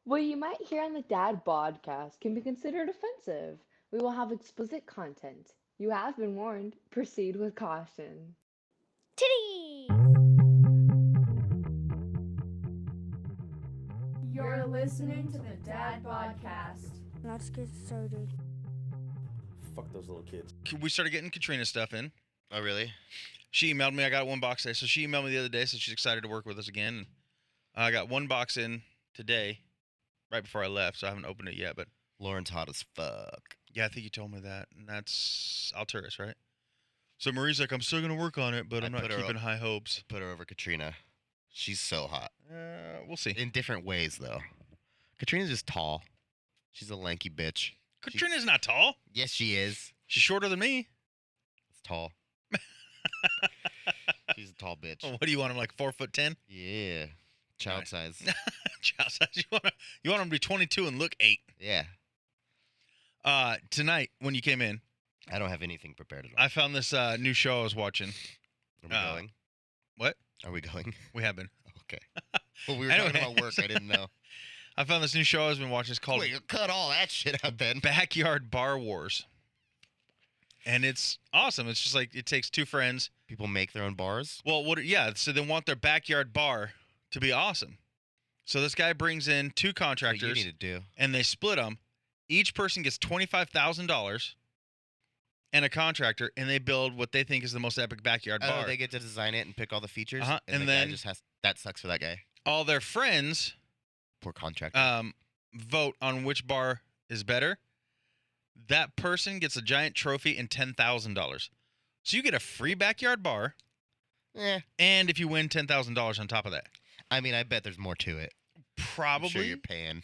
What you might hear on the Dad Podcast can be considered offensive. We will have explicit content. You have been warned. Proceed with caution. Titties! You're listening to the Dad Podcast. Let's get started. Fuck those little kids. We started getting Katrina stuff in. Oh, really? She emailed me. I got one box today. So she emailed me the other day, so she's excited to work with us again. And I got one box in today, right before I left, so I haven't opened it yet. But Lauren's hot as fuck. yeah, I think you told me that. And that's Alturas, right? So Marie's like, I'm still going to work on it, but I'm not keeping high hopes. Put her over Katrina. She's so hot. We'll see. In different ways, though. Katrina's just tall. She's a lanky bitch. Katrina's not tall. Yes, she is. She's shorter than me. It's tall. She's a tall bitch. Oh, what do you want him, like 4'10"? Yeah. Child Nice. size. Child size. You want him to be 22 and look 8. Yeah. Tonight, when you came in, I don't have anything prepared at all. I found this new show I was watching. Are we going? What? Are we going? We have been. Okay. Well, we were Anyway. talking about work. I didn't know. I found this new show I've been watching. It's called Wait, you cut all that shit out then. Backyard Bar Wars. And it's awesome. It's just like it takes two friends. People make their own bars? Well, so they want their backyard bar to be awesome. So this guy brings in two That's what contractors you need to do. and they split them. Each person gets $25,000 and a contractor, and they build what they think is the most epic backyard bar. Oh, they get to design it and pick all the features? Uh-huh, And, and the then- guy just has... That sucks for that guy. All their friends Poor contractor. vote on which bar is better. That person gets a giant trophy and $10,000. So you get a free backyard bar, and if you win, $10,000 on top of that. I mean, I bet there's more to it. Probably. I'm sure you're paying.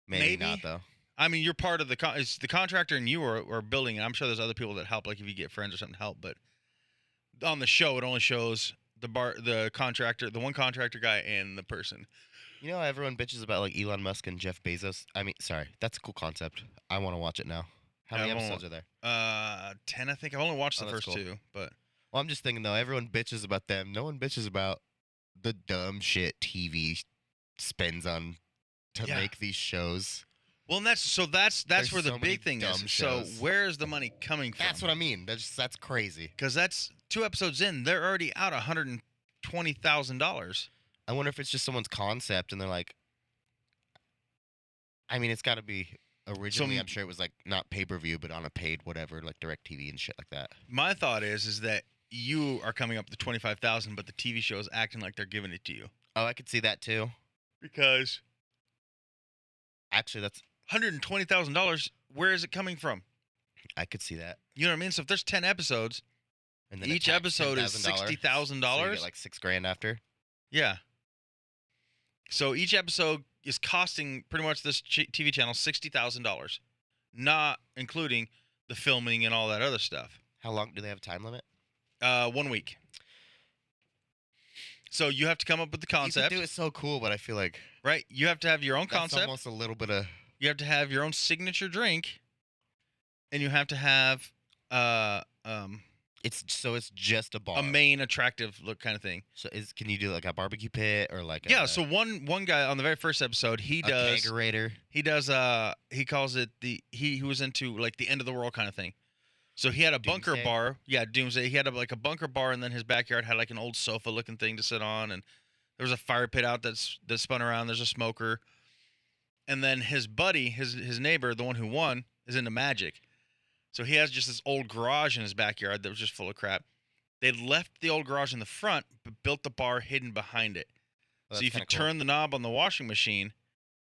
Maybe not, though. I mean, you're part of it's the contractor and you are building it. I'm sure there's other people that help, like if you get friends or something to help. But on the show, it only shows the contractor, the one contractor guy, and the person. You know how everyone bitches about like Elon Musk and Jeff Bezos? I mean, sorry, that's a cool concept. I want to watch it now. How many episodes are there? 10, I think. I've only watched the that's first cool. 2, but Well, I'm just thinking though, everyone bitches about them. No one bitches about the dumb shit TV spends on to Yeah. make these shows. well, and that's There's where the so many big thing dumb is. So shows. where is the money coming from? That's what I mean. That's crazy. Because that's 2 episodes in, they're already out $120,000. I wonder if it's just someone's concept and they're like, I mean, it's got to be originally. I'm sure it was like not pay-per-view, but on a paid whatever, like DirecTV and shit like that. My thought is that you are coming up with the 25,000, but the TV show is acting like they're giving it to you. Oh, I could see that too. Because Actually, that's $120,000, where is it coming from? I could see that. You know what I mean? So if there's 10 episodes, And then each attach episode is $10,000, so you $60,000. get like $6,000 after. Yeah. So each episode is costing pretty much this TV channel $60,000, not including the filming and all that other stuff. How long do they have a time limit? 1 week. So you have to come up with the concept, You can do it so cool, but I feel like right? You have to have your own that's concept. almost a little bit of. You have to have your own signature drink, and you have to have It's just a bar. a main attractive look kind of thing. So can you do like a barbecue pit or like Yeah. a, So one guy on the very first episode, he a does kegerator? he calls it he was into like the end of the world kind of thing. So he had a bunker Doomsday? bar. Yeah, Doomsday. He had like a bunker bar, and then his backyard had like an old sofa looking thing to sit on, and there was a fire pit out that spun around. There's a smoker, and then his buddy, his neighbor, the one who won, is into magic. So he has just this old garage in his backyard that was just full of crap. They left the old garage in the front, but built the bar hidden behind it. Well, So that's if you kinda cool. turn the knob on the washing machine,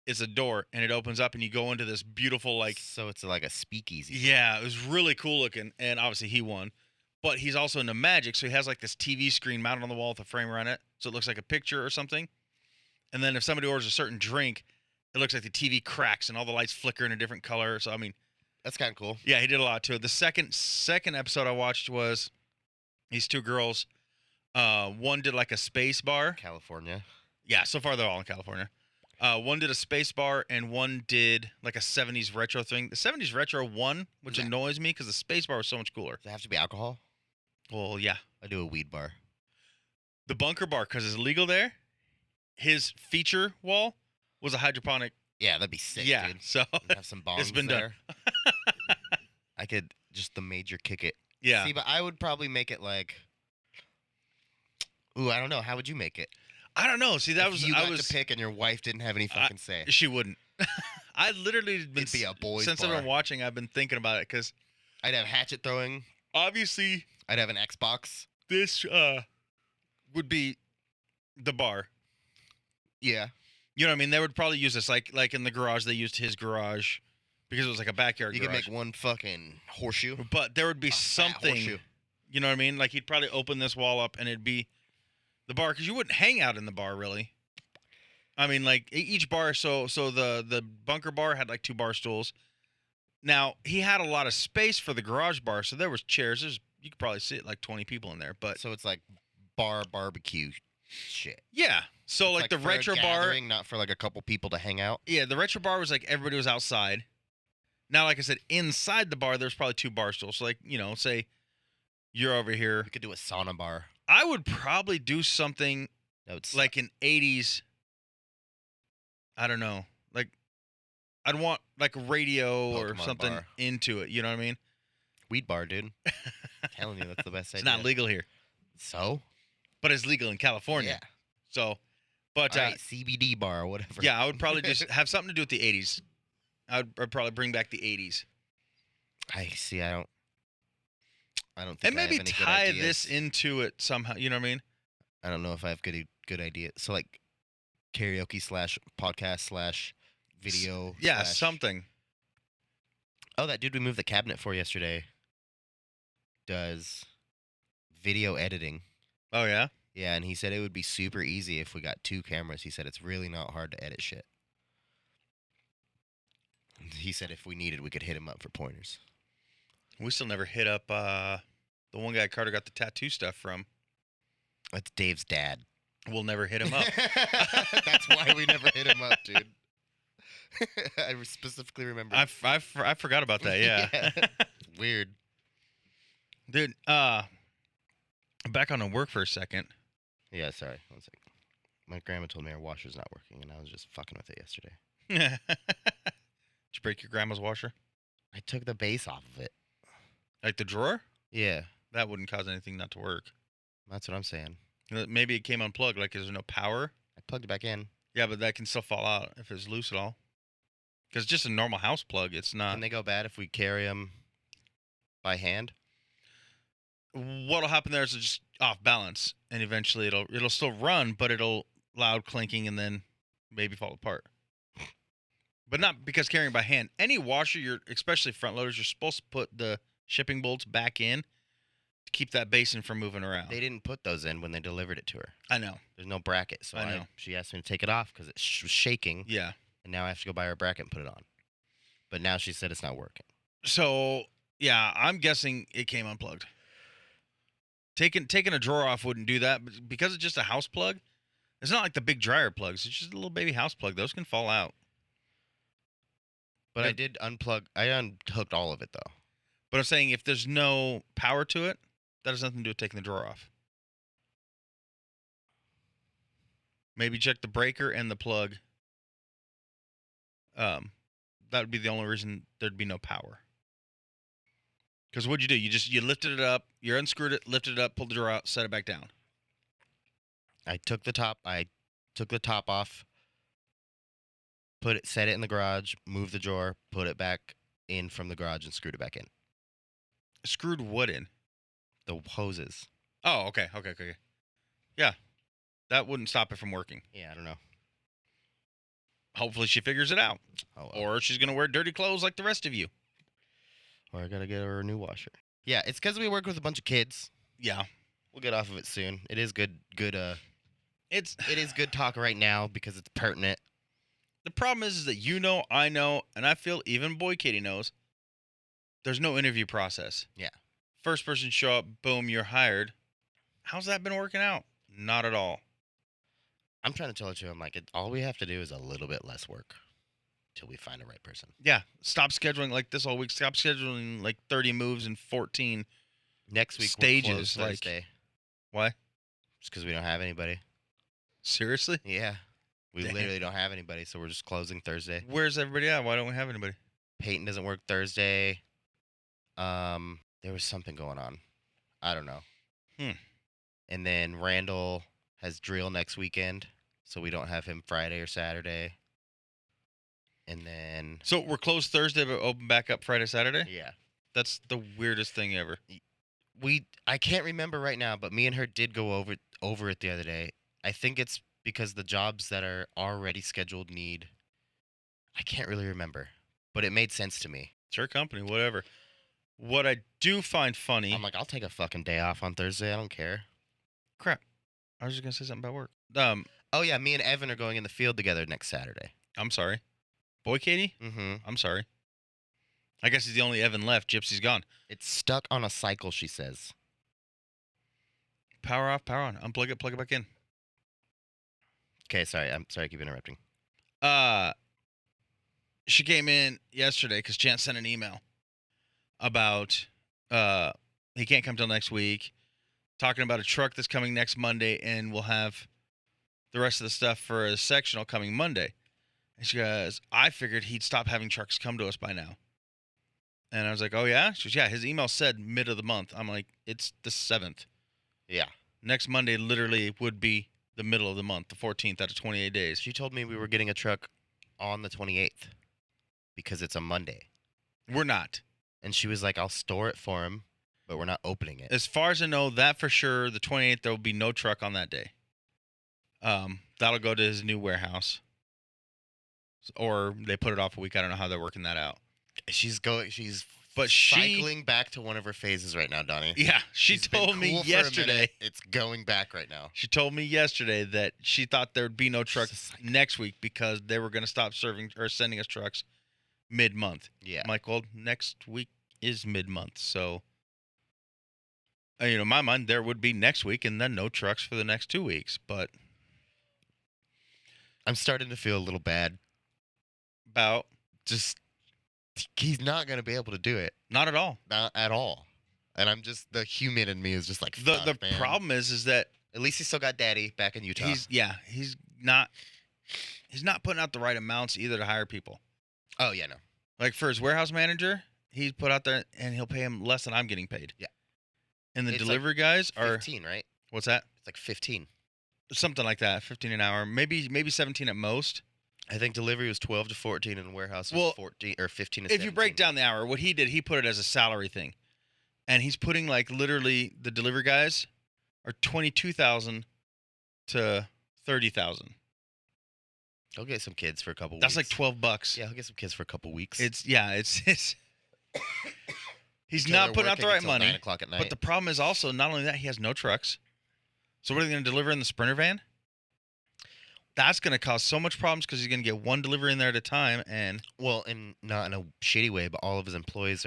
it's a door, and it opens up, and you go into this beautiful like. So it's like a speakeasy. Yeah, it was really cool looking, and obviously he won. But he's also into magic, so he has like this TV screen mounted on the wall with a frame around it, so it looks like a picture or something. And then if somebody orders a certain drink, it looks like the TV cracks and all the lights flicker in a different color. So I mean, That's kind of cool. yeah, he did a lot to it. The second episode I watched was these two girls. One did like a space bar. California. Yeah, so far they're all in California. One did a space bar, and one did like a 70s retro thing. The 70s retro won, which Yeah. annoys me because the space bar was so much cooler. Does it have to be alcohol? Well, yeah. I do a weed bar. The bunker bar, because it's legal there, his feature wall was a hydroponic. Yeah, that'd be sick, Yeah, dude. so And have some bongs it's been done. there. I could just the major kick it. Yeah. See, but I would probably make it like. Ooh, I don't know. How would you make it? I don't know. See, that If was you I got was to pick and your wife didn't have any fucking say. She wouldn't. I literally been It'd be a boys' since I've bar. been watching. I've been thinking about it because I'd have hatchet throwing. obviously I'd have an Xbox. this would be the bar. Yeah. You know what I mean? They would probably use this like in the garage. They used his garage because it was like a backyard You garage. could make one fucking horseshoe. But there would be A fat something. horseshoe. You know what I mean? Like he'd probably open this wall up and it'd be the bar because you wouldn't hang out in the bar really. I mean, like each bar. So the bunker bar had like 2 bar stools. Now he had a lot of space for the garage bar, so there was chairs. You could probably sit like 20 people in there. But So it's like bar barbecue shit. yeah, so It's like the for a retro bar. gathering, not for like a couple people to hang out. Yeah, the retro bar was like everybody was outside. Now, like I said, inside the bar there's probably 2 bar stools. So like say you're over here. We could do a sauna bar. I would probably do something That would like an 80s. I don't know. Like I'd want like a radio or Pokemon something bar. into it. You know what I mean? weed bar, dude. Telling you, that's the best It's idea. not legal here, So? but it's legal in California. Yeah. So, but All right, CBD bar or whatever. yeah, I would probably just have something to do with the 80s. I'd probably bring back the 80s. I see. I don't think. And I have maybe any good tie ideas. this into it somehow. You know what I mean? I don't know if I have good ideas. So like karaoke / podcast / video. Yeah, / something. Oh, that dude we moved the cabinet for yesterday does video editing. Oh yeah. Yeah, and he said it would be super easy if we got 2 cameras. He said it's really not hard to edit shit. He said if we needed, we could hit him up for pointers. We still never hit up the one guy Carter got the tattoo stuff from. That's Dave's dad. We'll never hit him up. That's why we never hit him up, dude. I specifically remember. I forgot about that. Yeah. Weird. Dude, back on the work for a second. Yeah, sorry. One second. My grandma told me our washer's not working, and I was just fucking with it yesterday. Did you break your grandma's washer? I took the base off of it. Like the drawer? Yeah, That wouldn't cause anything not to work. that's what I'm saying. Maybe it came unplugged. Like, is there no power? I plugged it back in. Yeah, but that can still fall out if it's loose at all. Because just a normal house plug, it's not. Can they go bad if we carry them by hand? What'll happen there is it's just off balance, and eventually it'll still run, but it'll loud clinking and then maybe fall apart. But not because carrying by hand. Any washer, especially front loaders, you're supposed to put the shipping bolts back in to keep that basin from moving around. They didn't put those in when they delivered it to her. I know. There's no bracket, so I know. she asked me to take it off because it was shaking, Yeah. and now I have to go buy her a bracket and put it on. But now she said it's not working. So yeah, I'm guessing it came unplugged. Taking a drawer off wouldn't do that, but because it's just a house plug, it's not like the big dryer plugs. It's just a little baby house plug. Those can fall out. But Yeah. I did unplug. I unhooked all of it though. But I'm saying if there's no power to it, that has nothing to do with taking the drawer off. Maybe check the breaker and the plug. That would be the only reason there'd be no power. Because what'd you do? You lifted it up, you unscrewed it, lifted it up, pulled the drawer out, set it back down. I took the top off, set it in the garage, moved the drawer, put it back in from the garage, and screwed it back in. Screwed what in? The hoses. Oh, okay. Yeah. That wouldn't stop it from working. Yeah, I don't know. Hopefully she figures it out. Oh, well. Or she's going to wear dirty clothes like the rest of you. Or I gotta get her a new washer. Yeah, it's because we work with a bunch of kids. Yeah. We'll get off of it soon. It is good. It's It is good talk right now because it's pertinent. the problem is that I know, and I feel even Boy Katie knows. There's no interview process. Yeah. First person show up, boom, you're hired. How's that been working out? Not at all. I'm trying to tell her too. I'm like, all we have to do is a little bit less work till we find the right person. Yeah. Stop scheduling like this all week. Stop scheduling like 30 moves and 14 Next week stages. we're closed Like, Thursday. why? Just because we don't have anybody. Seriously? Yeah. We Damn. literally don't have anybody, so we're just closing Thursday. Where's everybody at? Why don't we have anybody? Peyton doesn't work Thursday. There was something going on. I don't know. And then Randall has drill next weekend, so we don't have him Friday or Saturday. And then So we're closed Thursday, but open back up Friday, Saturday? yeah. That's the weirdest thing ever. I can't remember right now, but me and her did go over it the other day. I think it's because the jobs that are already scheduled need. I can't really remember, but it made sense to me. It's her company, whatever. What I do find funny. I'm like, I'll take a fucking day off on Thursday. I don't care. Crap. I was just gonna say something about work. Oh yeah, me and Evan are going in the field together next Saturday. I'm sorry. Boy Katie? Mm-hmm. I'm sorry. I guess he's the only Evan left. Gypsy's gone. It's stuck on a cycle, she says. Power off, power on. Unplug it, plug it back in. Okay, sorry. I'm sorry I keep interrupting. She came in yesterday because Chance sent an email about he can't come till next week, talking about a truck that's coming next Monday, and we'll have the rest of the stuff for a sectional coming Monday. And she goes, I figured he'd stop having trucks come to us by now. And I was like, oh yeah? She goes, yeah, his email said mid of the month. I'm like, it's the 7th. Yeah. Next Monday literally would be the middle of the month, the 14th out of 28 days. She told me we were getting a truck on the 28th because it's a Monday. We're not. And she was like, I'll store it for him, but we're not opening it. As far as I know, that for sure, the 28th, there will be no truck on that day. That'll go to his new warehouse. Or they put it off a week. I don't know how they're working that out. She's But cycling back to one of her phases right now, Donnie. Yeah, she She's been told me cool for a yesterday. minute. It's going back right now. She told me yesterday that she thought there'd be no truck She's like- next week because they were going to stop serving or sending us trucks mid-month. Yeah. I'm like, well, next week is mid-month, so in my mind, there would be next week and then no trucks for the next 2 weeks. But I'm starting to feel a little bad. about Just, he's not going to be able to do it. not at all. Not at all. And I'm just, the human in me is just like, The fuck, man. problem is that At least he's still got daddy back in Utah. he's not putting out the right amounts either to hire people. Oh, yeah, no. Like for his warehouse manager, he's put out there and he'll pay him less than I'm getting paid. Yeah. And the It's delivery guys are 15, right? what's that? It's like 15. Something like that, 15 an hour, maybe 17 at most. I think delivery was 12 to 14 and warehouse was Well, 14 or 15 to If 17. you break down the hour, what he did, he put it as a salary thing. And he's putting like literally the delivery guys are 22,000 to 30,000. He'll get some kids for a couple That's weeks. like $12. Yeah, he'll get some kids for a couple weeks. It's he's Till not they're putting out the working right until money. 9 o'clock at night. But the problem is also not only that, he has no trucks. So what are they going to deliver in the Sprinter van? That's going to cause so much problems because he's going to get one delivery in there at a time. And Well, and not in a shitty way, but all of his employees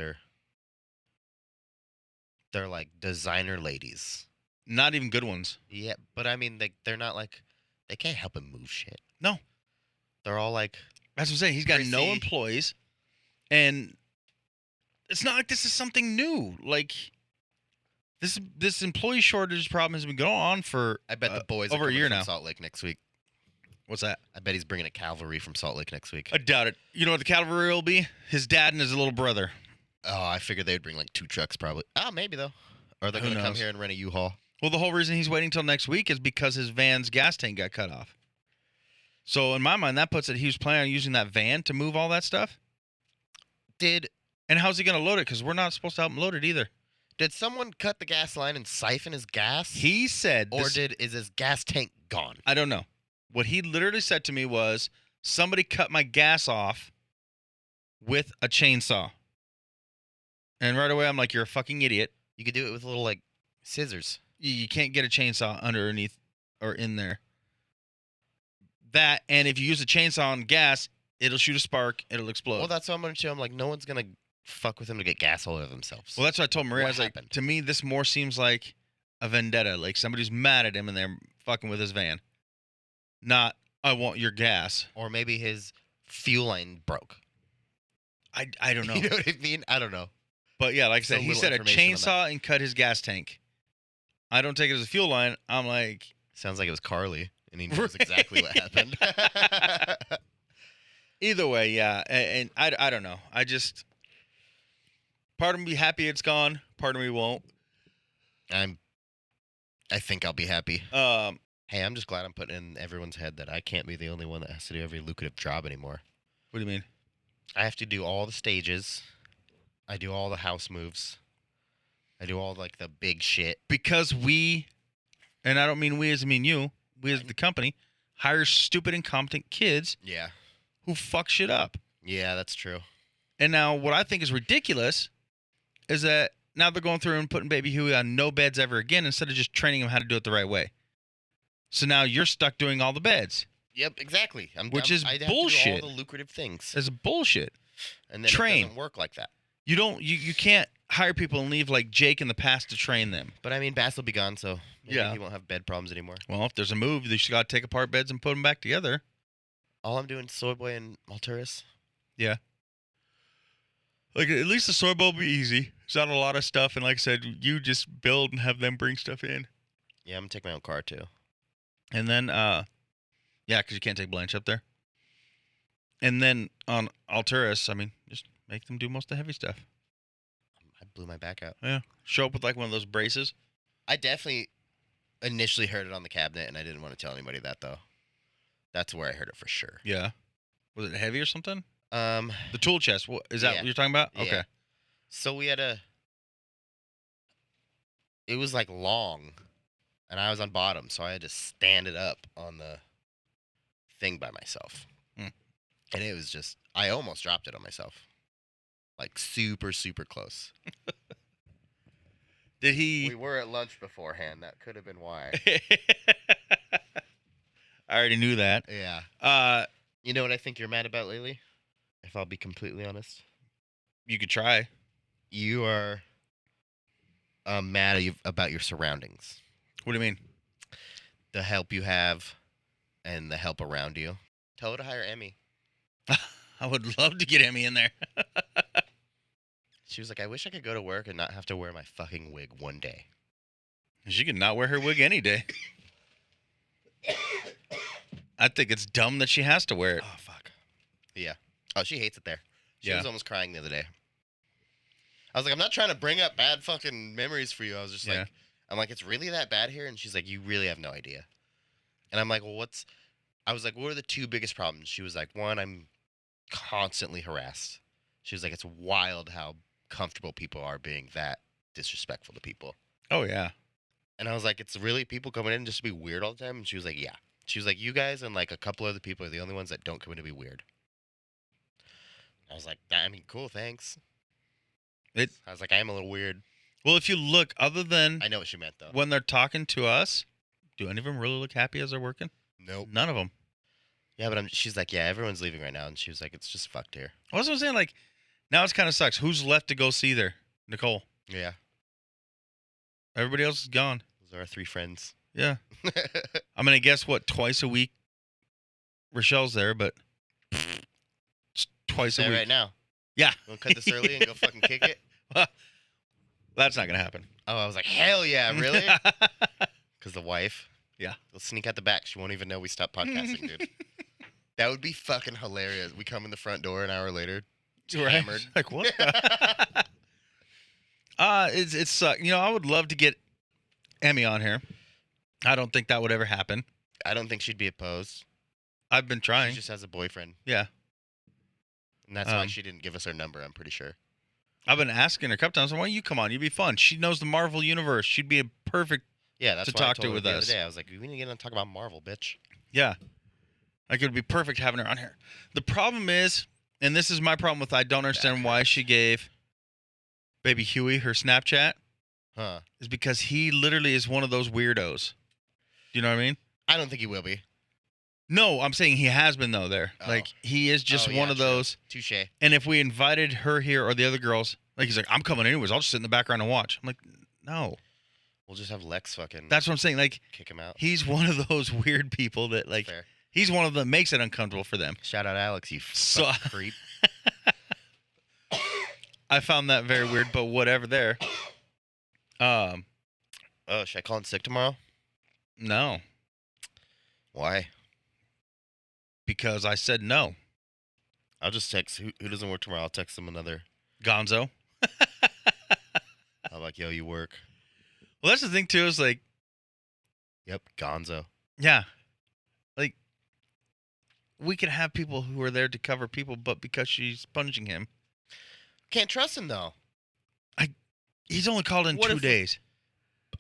they're like designer ladies. not even good ones. Yeah, but I mean, they're not like, they can't help him move shit. No. They're all like, That's what I'm saying. He's got no Prissy. employees. And it's not like this is something new. Like this employee shortage problem has been going on for I bet the boys are over a coming year from now. Salt Lake next week. What's that? I bet he's bringing a cavalry from Salt Lake next week. I doubt it. You know what the cavalry will be? His dad and his little brother. Oh, I figured they'd bring like 2 trucks probably. Oh, maybe though. Or they're Who going to come knows? here and rent a U-Haul. Well, the whole reason he's waiting till next week is because his van's gas tank got cut off. So in my mind, that puts it he was planning on using that van to move all that stuff. And how's he going to load it? Because we're not supposed to help him load it either. Did someone cut the gas line and siphon his gas? He said, Or this- is his gas tank gone? I don't know. What he literally said to me was, somebody cut my gas off with a chainsaw. And right away, I'm like, you're a fucking idiot. You could do it with little like scissors. You can't get a chainsaw underneath or in there. That, and if you use a chainsaw on gas, it'll shoot a spark, it'll explode. Well, that's what I'm going to show him. Like, no one's going to fuck with him to get gas all over themselves. Well, that's what I told Maria. What I was like, happened? to me, this more seems like a vendetta. Like somebody's mad at him and they're fucking with his van. Not, I want your gas. Or maybe his fuel line broke. I don't know. You know what I mean? I don't know. But yeah, like I So said, he little said a information on chainsaw and cut his gas tank. I don't take it as a fuel line. I'm like, Sounds like it was Carly. and he knows exactly what happened. Either way, yeah. And I don't know. I just part of me happy it's gone. Part of me won't. I think I'll be happy. Um, Hey, I'm just glad I'm putting in everyone's head that I can't be the only one that has to do every lucrative job anymore. what do you mean? I have to do all the stages. I do all the house moves. I do all like the big shit. Because we, and I don't mean we as I mean you, we as the company, hire stupid incompetent kids Yeah. who fuck shit up. Yeah, that's true. And now what I think is ridiculous is that now they're going through and putting baby Huey on no beds ever again instead of just training him how to do it the right way. So now you're stuck doing all the beds. Yep, exactly. Is I'd have bullshit. to do all the lucrative things. It's bullshit. And then Train. It doesn't work like that. You can't hire people and leave like Jake in the past to train them. But I mean, Bass will be gone, so maybe Yeah. he won't have bed problems anymore. Well, if there's a move, they just got to take apart beds and put them back together. All I'm doing is Soy Boy and Malturis. Yeah. Like, at least the soy bowl will be easy. It's not a lot of stuff. And like I said, you just build and have them bring stuff in. Yeah, I'm going to take my own car, too. And then, yeah, because you can't take Blanche up there. And then on Alturas, I mean, just make them do most of the heavy stuff. I blew my back out. Yeah. Show up with like one of those braces. I definitely initially heard it on the cabinet, and I didn't want to tell anybody that, though. That's where I heard it for sure. Yeah. Was it heavy or something? The The tool chest. Is that Yeah. what you're talking about? Yeah. Okay. So we had it was like long, and I was on bottom, so I had to stand it up on the thing by myself. Hmm. And it was just, I almost dropped it on myself. Like super, super close. Did he? We were at lunch beforehand. That could have been why. I already knew that. Yeah. You know what I think you're mad about lately? If I'll be completely honest. You could try. You are mad about your surroundings. What do you mean? The help you have and the help around you. Tell her to hire Emmy. I would love to get Emmy in there. She was like, I wish I could go to work and not have to wear my fucking wig one day. She could not wear her wig any day. I think it's dumb that she has to wear it. Oh, fuck. Yeah. Oh, she hates it there. She Yeah. was almost crying the other day. I was like, I'm not trying to bring up bad fucking memories for you. I was just Yeah. like, I'm like, it's really that bad here? And she's like, you really have no idea. And I'm like, well, I was like, what are the two biggest problems? She was like, one, I'm constantly harassed. She was like, it's wild how comfortable people are being that disrespectful to people. Oh, yeah. And I was like, it's really people coming in just to be weird all the time? And she was like, yeah. She was like, you guys and like a couple other people are the only ones that don't come in to be weird. I was like, I mean, cool, thanks. I was like, I am a little weird. Well, if you look, other than I know what she meant, though. when they're talking to us, do any of them really look happy as they're working? Nope. None of them. Yeah, but she's like, yeah, everyone's leaving right now. And she was like, it's just fucked here. I was saying, like, now it's kind of sucks. Who's left to go see there? Nicole. Yeah. Everybody else is gone. Those are our three friends. Yeah. I'm going to guess, what, twice a week Rochelle's there, but it's twice a Say week. right now. Yeah. We'll cut this early and go fucking kick it. That's not going to happen. Oh, I was like, hell yeah, really? Because the wife. Yeah. We'll sneak out the back. She won't even know we stopped podcasting, dude. That would be fucking hilarious. We come in the front door an hour later, hammered. Like, what? It's I would love to get Emmy on here. I don't think that would ever happen. I don't think she'd be opposed. I've been trying. She just has a boyfriend. Yeah. And that's why she didn't give us her number, I'm pretty sure. I've been asking her a couple times, why don't you come on? You'd be fun. She knows the Marvel universe. She'd be a perfect. Yeah, that's To why I talk told to her with the us. other day. I was like, we need to get on and talk about Marvel, bitch. Yeah. Like, it would be perfect having her on here. The problem is, and this is my problem with I don't understand why she gave baby Huey her Snapchat, Huh. is because he literally is one of those weirdos. Do you know what I mean? I don't think he will be. No, I'm saying he has been, though, there. Oh. Like, he is just Oh, one yeah, of true. those. Touche. And if we invited her here or the other girls, like, he's like, I'm coming anyways. I'll just sit in the background and watch. I'm like, no. We'll just have Lex fucking That's what I'm saying. Like, kick him out. he's one of those weird people that, like, Fair. he's one of them makes it uncomfortable for them. Shout out Alex, you So- fucking creep. I found that very weird, but whatever there. Oh, should I call in sick tomorrow? No. Why? Because I said no. I'll just text who doesn't work tomorrow. I'll text them another. Gonzo. I'm like, yo, you work? Well, that's the thing too. Is like, Yep, Gonzo. yeah, like we could have people who are there to cover people, but because she's punishing him, Can't trust him though. he's only called in What 2 if- days.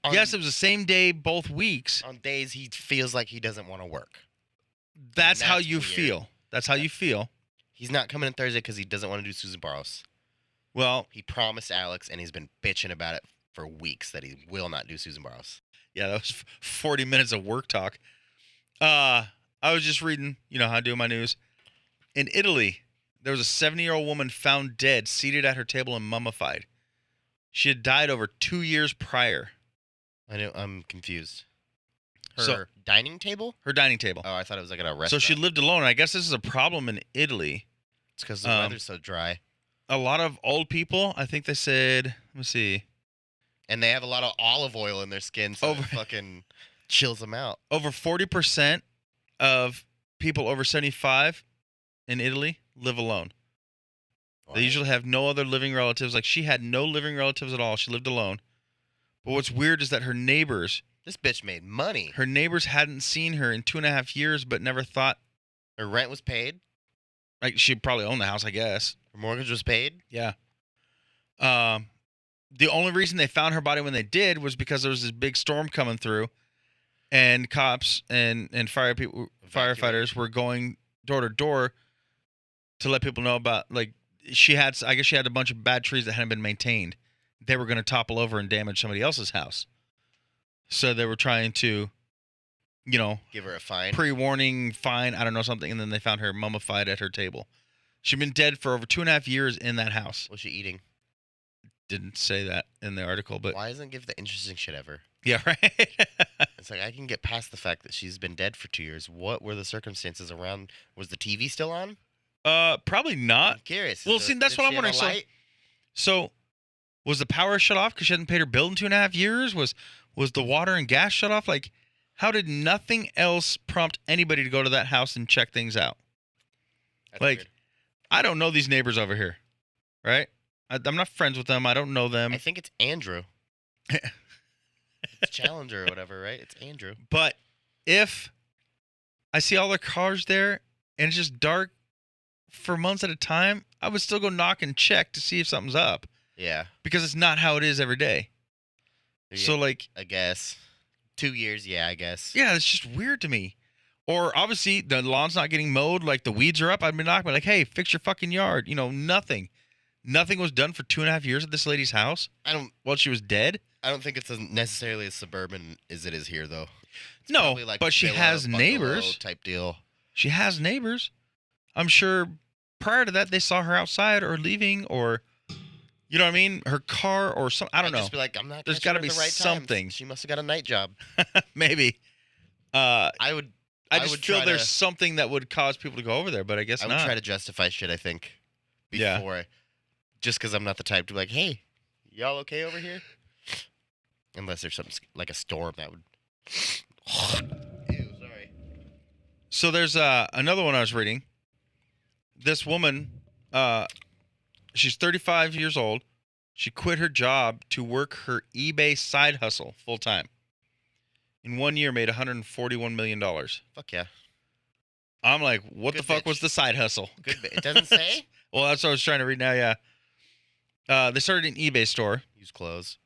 On, Yes, it was the same day both weeks. on days he feels like he doesn't want to work. That's how that's you weird. feel. That's how you feel. He's not coming in Thursday because he doesn't want to do Susan Barros. Well, He promised Alex, and he's been bitching about it for weeks that he will not do Susan Barros. yeah, that was 40 minutes of work talk. I was just reading, how I do my news. In Italy, there was a 70-year-old woman found dead, seated at her table and mummified. She had died over 2 years prior. I know. I'm confused. Her So- dining table? Her dining table. Oh, I thought it was like at a restaurant. So she lived alone. I guess this is a problem in Italy. It's because the um, weather's so dry, A lot of old people, I think they said, let me see, and they have a lot of olive oil in their skin, so Over- it fucking chills them out. over 40% of people over 75 in Italy live alone. Why? They usually have no other living relatives. Like she had no living relatives at all. She lived alone. But what's weird is that her neighbors This bitch made money. hadn't seen her in 2.5 years, but never thought, Her rent was paid. like she probably owned the house, I guess. Her mortgage was paid. Yeah. The only reason they found her body when they did was because there was this big storm coming through, and cops and firefighters were going door to door to let people know about, like, I guess she had a bunch of bad trees that hadn't been maintained. They were going to topple over and damage somebody else's house. So they were trying to, Give her a fine. pre-warning fine, I don't know, something, and then they found her mummified at her table. She'd been dead for over 2.5 years in that house. What's she eating? Didn't say that in the article, but Why doesn't it give the interesting shit ever? yeah, right. It's like I can get past the fact that she's been dead for 2 years. What were the circumstances around? Was the TV still on? Probably not. I'm curious. Well, see, that's what I'm wondering. So, was the power shut off because she hadn't paid her bill in 2.5 years? Was the water and gas shut off? Like, how did nothing else prompt anybody to go to that house and check things out? Like, I don't know these neighbors over here, right? I'm not friends with them. I don't know them. I think it's Andrew. It's Challenger or whatever, right? It's Andrew. But if I see all their cars there and it's just dark for months at a time, I would still go knock and check to see if something's up Yeah. because it's not how it is every day. So, like, I guess 2 years. Yeah, I guess. yeah, it's just weird to me. Or obviously the lawn's not getting mowed, like the weeds are up. I'd be knocking, like, hey, fix your fucking yard. Nothing. Nothing was done for 2.5 years at this lady's house while she was dead. I don't think it's necessarily as suburban as it is here, though. It's No, probably like but she Villa, has Buffalo neighbors. type deal. She has neighbors. I'm sure prior to that they saw her outside or leaving, or you know what I mean, her car or something. I don't I'd know. Just be like, I'm not. There's got to be the right something. Times. She must have got a night job. Maybe. I would. I I just would feel try there's to- something that would cause people to go over there, but I guess I would not. try to justify shit. I think. Yeah. Before, just because I'm not the type to be like, hey, y'all okay over here? Unless there's something like a storm that would. Ew, sorry. So there's another one I was reading. This woman, she's 35 years old. She quit her job to work her eBay side hustle full time. In 1 year, made $141 million. Fuck yeah. I'm like, what the Good fuck bitch. was the side hustle? Good. It doesn't say. Well, that's what I was trying to read now, yeah. They started an eBay store. Use clothes.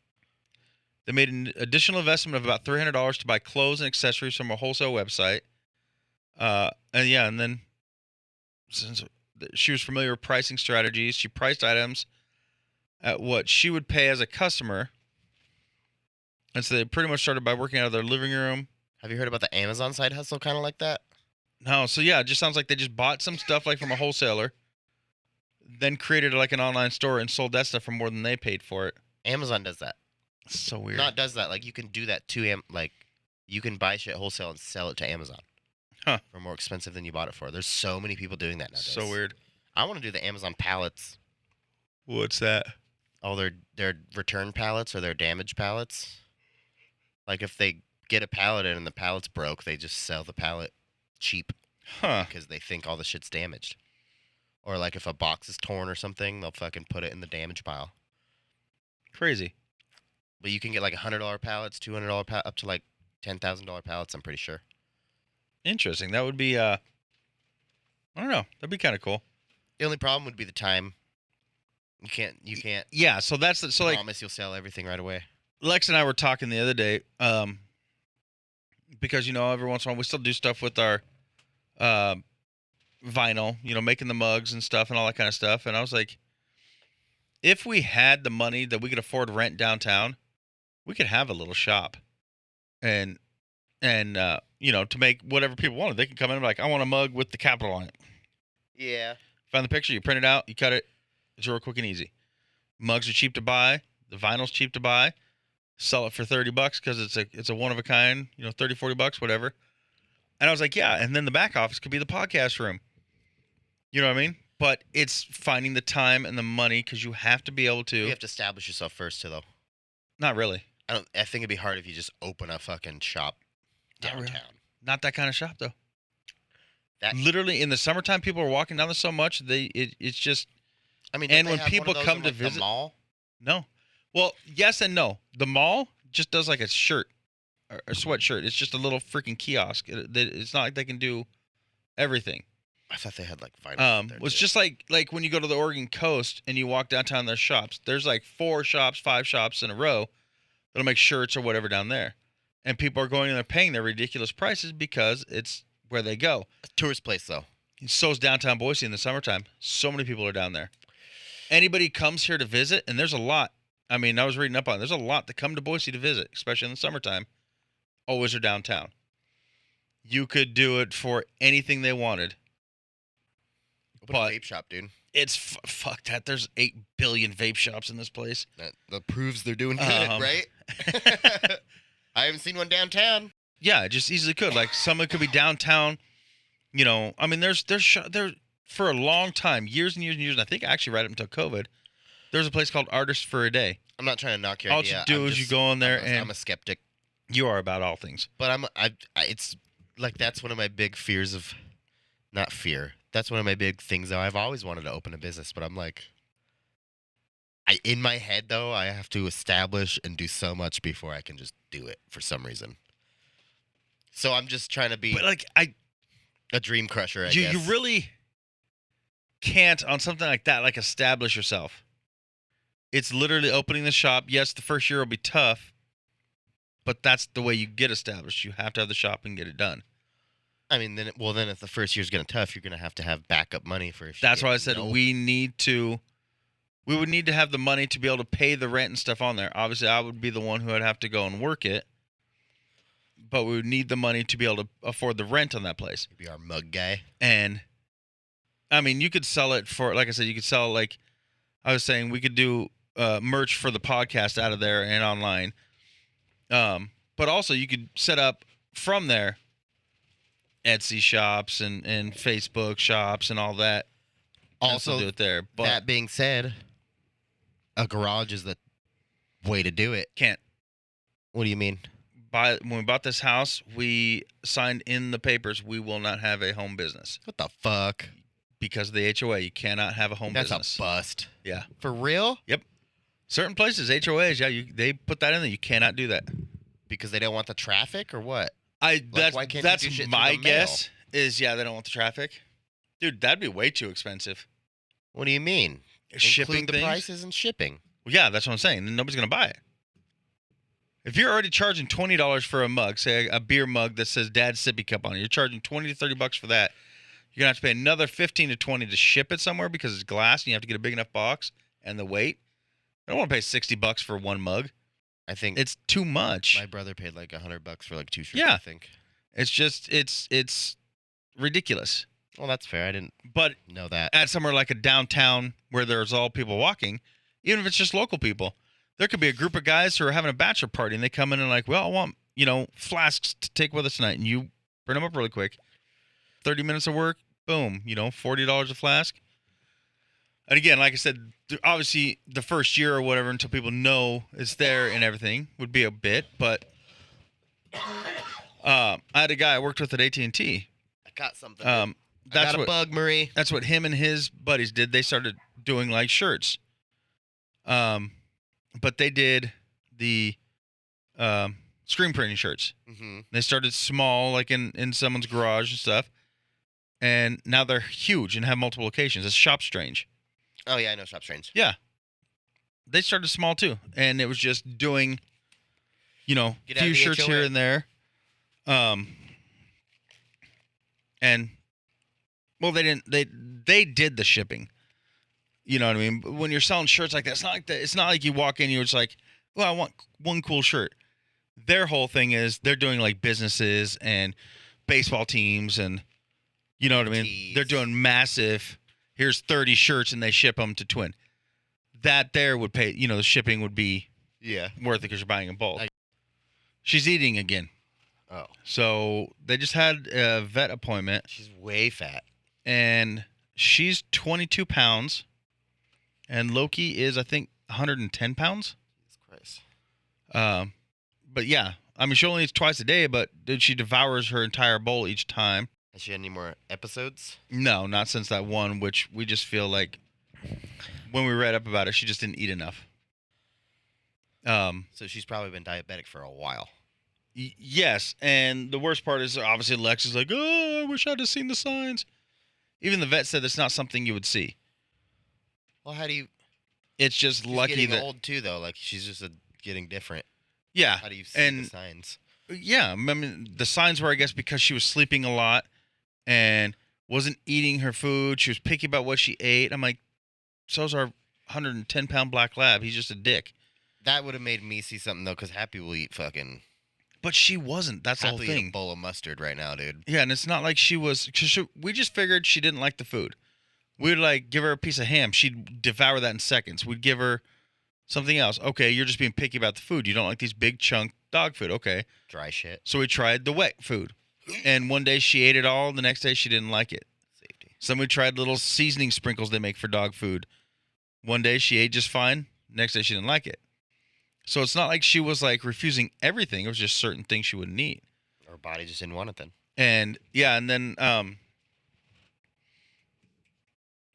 They made an additional investment of about $300 to buy clothes and accessories from a wholesale website. And then since she was familiar with pricing strategies, she priced items at what she would pay as a customer. And so they pretty much started by working out of their living room. Have you heard about the Amazon side hustle, kind of like that? No, so yeah, it just sounds like they just bought some stuff like from a wholesaler, then created like an online store and sold that stuff for more than they paid for it. Amazon does that. So weird. Not does that. Like you can do that to like you can buy shit wholesale and sell it to Amazon. Huh. For more expensive than you bought it for. There's so many people doing that nowadays. So weird. I want to do the Amazon pallets. What's that? All their return pallets or their damaged pallets. Like if they get a pallet in and the pallet's broke, they just sell the pallet cheap Huh. because they think all the shit's damaged. Or like if a box is torn or something, they'll fucking put it in the damage pile. Crazy. But you can get like $100 pallets, $200 up to like $10,000 pallets. I'm pretty sure. Interesting. That would be I don't know. That'd be kind of cool. The only problem would be the time. You can't Yeah. So that's so like promise you'll sell everything right away. Lex and I were talking the other day, because every once in a while we still do stuff with our vinyl, making the mugs and stuff and all that kind of stuff. And I was like, if we had the money that we could afford rent downtown, we could have a little shop, and to make whatever people wanted. They can come in and be like, I want a mug with the capital on it. Yeah. Find the picture, you print it out, you cut it. It's real quick and easy. Mugs are cheap to buy. The vinyl's cheap to buy. Sell it for $30 because it's a one of a kind, $30-$40, whatever. And I was like, yeah. And then the back office could be the podcast room. You know what I mean? But it's finding the time and the money because you have to be able to. You have to establish yourself first, too, though. Not really. I think it'd be hard if you just open a fucking shop Not really. downtown. Not that kind of shop though. That literally in the summertime, people are walking down there so much it's just. I mean, and don't when they have one people of those come in, to like, the visit, mall. no. Well, yes and no. The mall just does like a shirt, or a sweatshirt. It's just a little freaking kiosk. It's not like they can do everything. I thought they had like vinyl. out there, Was too. just like when you go to the Oregon coast and you walk downtown, there's shops. There's like 4 shops, 5 shops in a row that'll make shirts or whatever down there, and people are going and they're paying their ridiculous prices because it's where they go. A tourist place, though. So is downtown Boise in the summertime. So many people are down there. Anybody comes here to visit, and there's a lot. I mean, I was reading up on it. There's a lot that come to Boise to visit, especially in the summertime. Always are downtown. You could do it for anything they wanted. Open But- a vape shop, dude. It's fuck that. There's 8 billion vape shops in this place. That proves they're doing good, right? I haven't seen one downtown. Yeah, it just easily could. Like someone could be downtown. I mean, there's there for a long time, years and years and years. And I think actually right up until COVID, there's a place called Artists for a Day. I'm not trying to knock your All idea. you do I'm is you just- go in there I'm and I'm a skeptic, you are about all things. but it's like that's one of my big fears of, not fear. That's one of my big things though. I've always wanted to open a business, but I'm like, in my head though, I have to establish and do so much before I can just do it for some reason. So I'm just trying to be But like a dream crusher. I you guess. really can't on something like that, like establish yourself. It's literally opening the shop. Yes, the first year will be tough, but that's the way you get established. You have to have the shop and get it done. I mean, then if the first year's gonna tough, you're gonna have backup money for. If you That's get why I said no- we would need to have the money to be able to pay the rent and stuff on there. Obviously, I would be the one who would have to go and work it, but we would need the money to be able to afford the rent on that place. be our mug guy. And I mean, you could sell it for, like I said, you could sell, like I was saying, we could do merch for the podcast out of there and online. But also you could set up from there Etsy shops and Facebook shops and all that. And Also, do it there. But that being said, a garage is the way to do it. can't What do you mean? when we bought this house, we signed in the papers we will not have a home business What the fuck? because of the HOA. You cannot have a home That's business. a bust. Yeah. For real? Certain places, HOAs, yeah, they put that in there. You cannot do that. Because they don't want the traffic or what? Why can't you do that's shit through my the mail? guess. Is they don't want the traffic. Dude, that'd be way too expensive. What do you mean? Shipping Include the things. prices and shipping. Well, yeah, that's what I'm saying. Then nobody's gonna buy it. If you're already charging $20 for a mug, say a beer mug that says Dad's Sippy Cup on it, you're charging $20 to $30 for that. You're gonna have to pay another $15 to $20 to ship it somewhere because it's glass and you have to get a big enough box and the weight. I don't want to pay $60 for one mug. I think It's too much. my brother paid like $100 for like 2 shirts. Yeah. I think. It's just it's ridiculous. Well, that's fair. I didn't But know that. at somewhere like a downtown where there's all people walking, even if it's just local people, there could be a group of guys who are having a bachelor party and they come in and like, well, I want, flasks to take with us tonight. And you print them up really quick. 30 minutes of work, boom, $40 a flask. And again, like I said, obviously the first year or whatever until people know it's there and everything would be a bit. But I had a guy I worked with at AT&T. got something. I got a bug, Marie. That's what him and his buddies did. They started doing like shirts. But they did the screen printing shirts. Mm-hmm. They started small, like in someone's garage and stuff, and now they're huge and have multiple locations. It's Shop Strange. Oh yeah, I know Shop Strange. Yeah, they started small too, and it was just doing, Get out few of the shirts HOA. here and there. And well, they didn't. They did the shipping. You know what I mean? But when you're selling shirts like that, it's not like that. It's not like you walk in, you're just like, well, I want one cool shirt. Their whole thing is they're doing like businesses and baseball teams, and you know what I mean? Tees. They're doing massive. Here's 30 shirts, and they ship them to Twin. That there would pay. The shipping would be worth it because you're buying in bulk. She's eating again. Oh, So they just had a vet appointment, she's way fat. and she's 22 pounds, and Loki is, I think, 110 pounds. Jesus Christ. But yeah, I mean, she only eats twice a day, but she devours her entire bowl each time. Has she had any more episodes? No, not since that one, which we just feel like when we read up about it, she just didn't eat enough. So she's probably been diabetic for a while. Yes, and the worst part is obviously Lex is like, oh, I wish I'd have seen the signs. Even the vet said it's not something you would see. Well, how do you? It's just She's lucky getting that old too, though. Like she's just getting different. yeah, How do you see and the signs? yeah, I mean the signs were, I guess, because she was sleeping a lot and wasn't eating her food. She was picky about what she ate. I'm like, so's our 110-pound black lab. He's just a dick. That would have made me see something though, because Happy will eat fucking. But she wasn't. That's the whole Happy eat thing. a bowl of mustard right now, dude. Yeah, and it's not like she was. We just figured she didn't like the food. We'd like give her a piece of ham. She'd devour that in seconds. We'd give her something else. Okay, you're just being picky about the food. You don't like these big chunk dog food. Okay. Dry shit. So we tried the wet food. And one day she ate it all. The next day she didn't like it. Safety. Then we tried little seasoning sprinkles they make for dog food. One day she ate just fine. Next day she didn't like it. So it's not like she was like refusing everything. It was just certain things she wouldn't eat. Her body just didn't want it then. And yeah, and then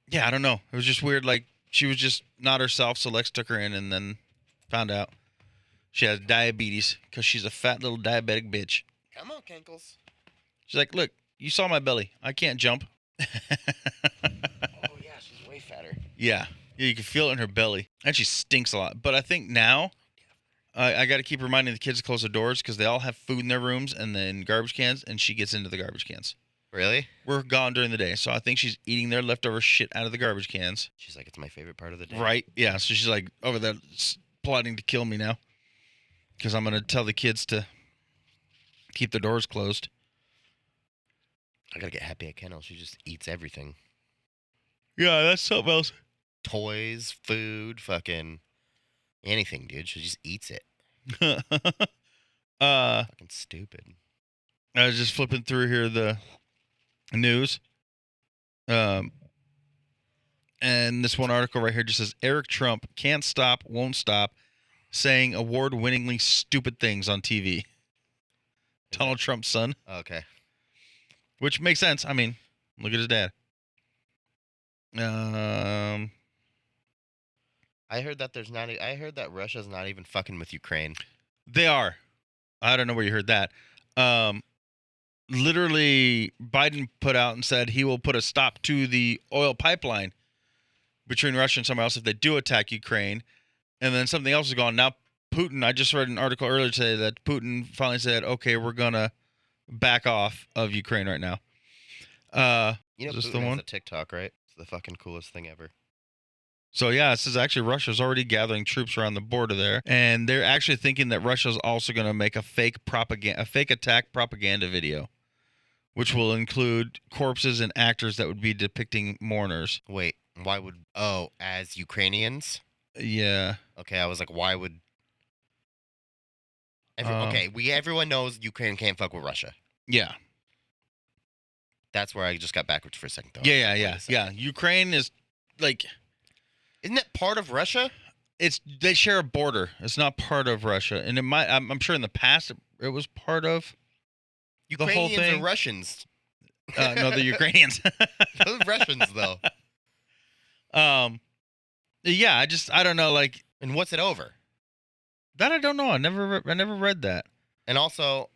yeah, I don't know. It was just weird. Like she was just not herself. So Lex took her in and then found out she has diabetes because she's a fat little diabetic bitch. Come on, Cankles. She's like, look, you saw my belly. I can't jump. Oh yeah, she's way fatter. Yeah, you can feel it in her belly, and she stinks a lot. But I think now I got to keep reminding the kids to close their doors because they all have food in their rooms and then garbage cans, and she gets into the garbage cans. Really? We're gone during the day, so I think she's eating their leftover shit out of the garbage cans. She's like, it's my favorite part of the day. Right? Yeah. So she's like over there plotting to kill me now because I'm gonna tell the kids to keep the doors closed. I gotta get Happy at kennel. She just eats everything. Yeah, that's something else. Toys, food, fucking anything, dude. She just eats it. Fucking stupid. I was just flipping through here the news. And this one article right here just says Eric Trump can't stop, won't stop saying award-winningly stupid things on TV. Donald Trump's son, Okay. which makes sense. I mean, look at his dad. I heard that I heard that Russia's not even fucking with Ukraine. They are. I don't know where you heard that. Literally, Biden put out and said he will put a stop to the oil pipeline between Russia and somewhere else if they do attack Ukraine. And then something else is going on. Now, Putin, I just read an article earlier today that Putin finally said, okay, we're going to back off of Ukraine right now. You know, Is this Putin the has one? a TikTok, right? It's the fucking coolest thing ever. So, yeah, it says actually Russia's already gathering troops around the border there. And they're actually thinking that Russia's also going to make a fake attack propaganda video, which will include corpses and actors that would be depicting mourners. Wait, why would? Oh, as Ukrainians? Yeah. Okay, I was like, why would? Um, Okay, everyone knows Ukraine can't fuck with Russia. Yeah. That's where I just got backwards for a second, though. Yeah, Wait yeah, a second. yeah. Ukraine is like Isn't that part of Russia? they share a border. It's not part of Russia, and it might. I'm sure in the past it was part of the whole Ukrainians thing. are Russians. No, the Ukrainians. Those Russians, though. Yeah, I don't know. Like And what's it over? that, I don't know. I never read that. And also,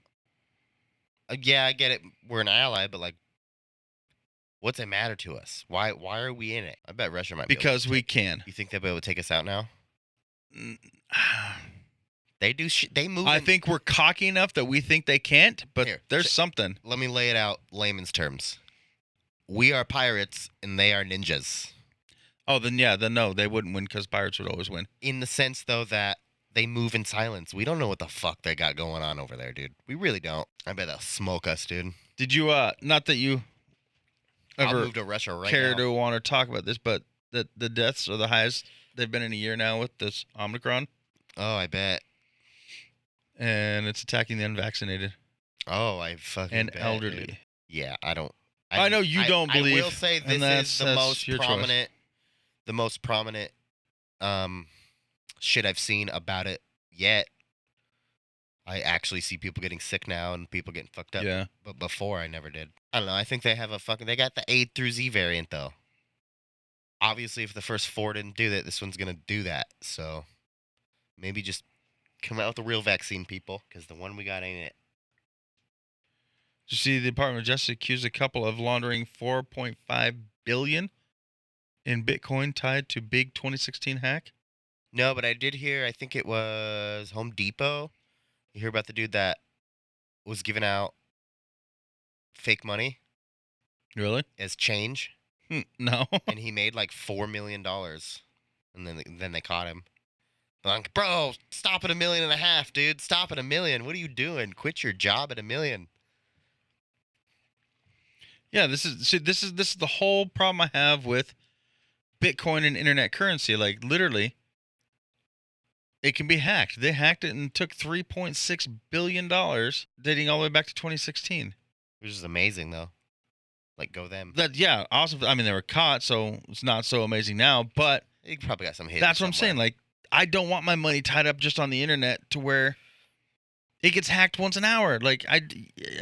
yeah, I get it. We're an ally, but like, what's it matter to us? Why are we in it? I bet Russia might be Because we can. You think they'll be able to take us out now? Mm, They do. They move. I think we're cocky enough that we think they can't, but Here, there's something. Let me lay it out layman's terms. We are pirates and they are ninjas. Oh, then yeah, then no, they wouldn't win because pirates would always win. In the sense, though, that they move in silence. We don't know what the fuck they got going on over there, dude. We really don't. I bet they'll smoke us, dude. Did you, not that you I'll ever move to Russia right care now. to want to talk about this, but the deaths are the highest they've been in a year now with this Omicron, Oh, I bet. and it's attacking the unvaccinated Oh, I fucking and bet, elderly. dude. Yeah, I don't. I know you don't I believe, will say and this is the that's most your choice. prominent, shit I've seen about it yet. I actually see people getting sick now and people getting fucked up. Yeah. But before I never did. I don't know. I think they have they got the A through Z variant though. Obviously, if the first 4 didn't do that, this one's gonna do that. So maybe just come out with the real vaccine, people, because the one we got ain't it. Did you see the Department of Justice accused a couple of laundering $4.5 billion in Bitcoin tied to big 2016 hack? No, but I did hear. I think it was Home Depot. You hear about the dude that was giving out fake money Really? as change, No. and he made like $4 million, and then they caught him. Like, bro, stop at $1.5 million, dude. Stop at $1 million. What are you doing? Quit your job at $1 million. Yeah, this is the whole problem I have with Bitcoin and internet currency. Like literally, it can be hacked. They hacked it and took $3.6 billion dating all the way back to 2016. Which is amazing, though. Like, go them. Yeah, awesome. I mean, they were caught, so it's not so amazing now. But You probably got some hidden that's what I'm saying. somewhere. Like, I don't want my money tied up just on the internet to where it gets hacked once an hour. Like, I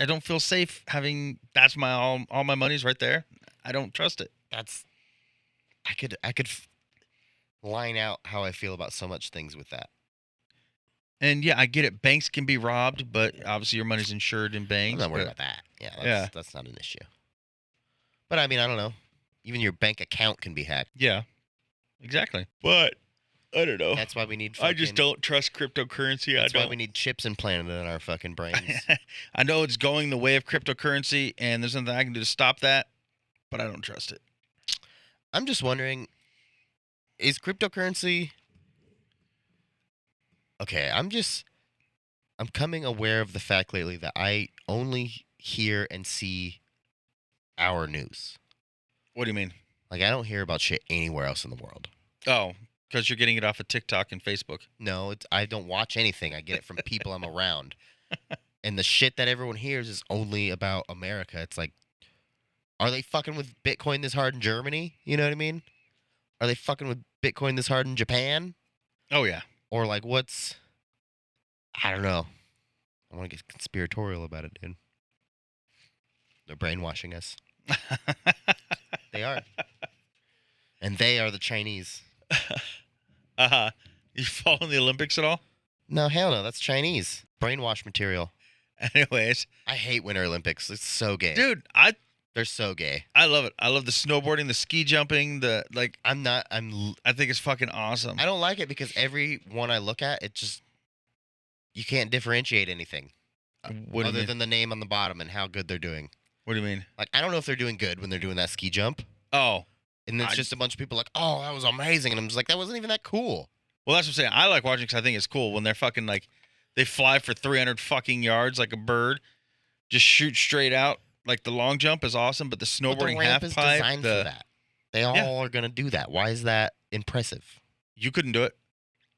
don't feel safe having that's my all my money's right there. I don't trust it. I could line out how I feel about so much things with that. And yeah, I get it. Banks can be robbed, but obviously your money's insured in I'm banks. not worried but- about that. Yeah, Yeah. That's not an issue. But I mean, I don't know. Even your bank account can be hacked. Yeah, exactly. But I don't know. That's why we need. I just don't trust cryptocurrency. That's why we need chips implanted in our fucking brains. I know it's going the way of cryptocurrency, and there's nothing I can do to stop that, but I don't trust it. I'm just wondering, is cryptocurrency? Okay, I'm coming aware of the fact lately that I only hear and see our news. What do you mean? Like, I don't hear about shit anywhere else in the world. Oh, because you're getting it off of TikTok and Facebook. No, I don't watch anything. I get it from people I'm around. And the shit that everyone hears is only about America. It's like, are they fucking with Bitcoin this hard in Germany? You know what I mean? Are they fucking with Bitcoin this hard in Japan? Oh, yeah. Or like, I don't know. I want to get conspiratorial about it, dude. They're brainwashing us. They are. And they are the Chinese. You following the Olympics at all? No, hell no. That's Chinese. Brainwash material. Anyways. I hate Winter Olympics. It's so gay. Dude, They're so gay. I love it. I love the snowboarding, the ski jumping, I think it's fucking awesome. I don't like it because every one I look at, you can't differentiate anything What do you other mean? than the name on the bottom and how good they're doing. What do you mean? Like, I don't know if they're doing good when they're doing that ski jump. Oh. And it's just a bunch of people like, oh, that was amazing. And I'm just like, that wasn't even that cool. Well, that's what I'm saying. I like watching because I think it's cool when they're fucking like, they fly for 300 fucking yards like a bird, just shoot straight out. Like the long jump is awesome, but the But the snowboarding ramp half is pipe, designed for that. They all are going to do that. Why is that impressive? You couldn't do it.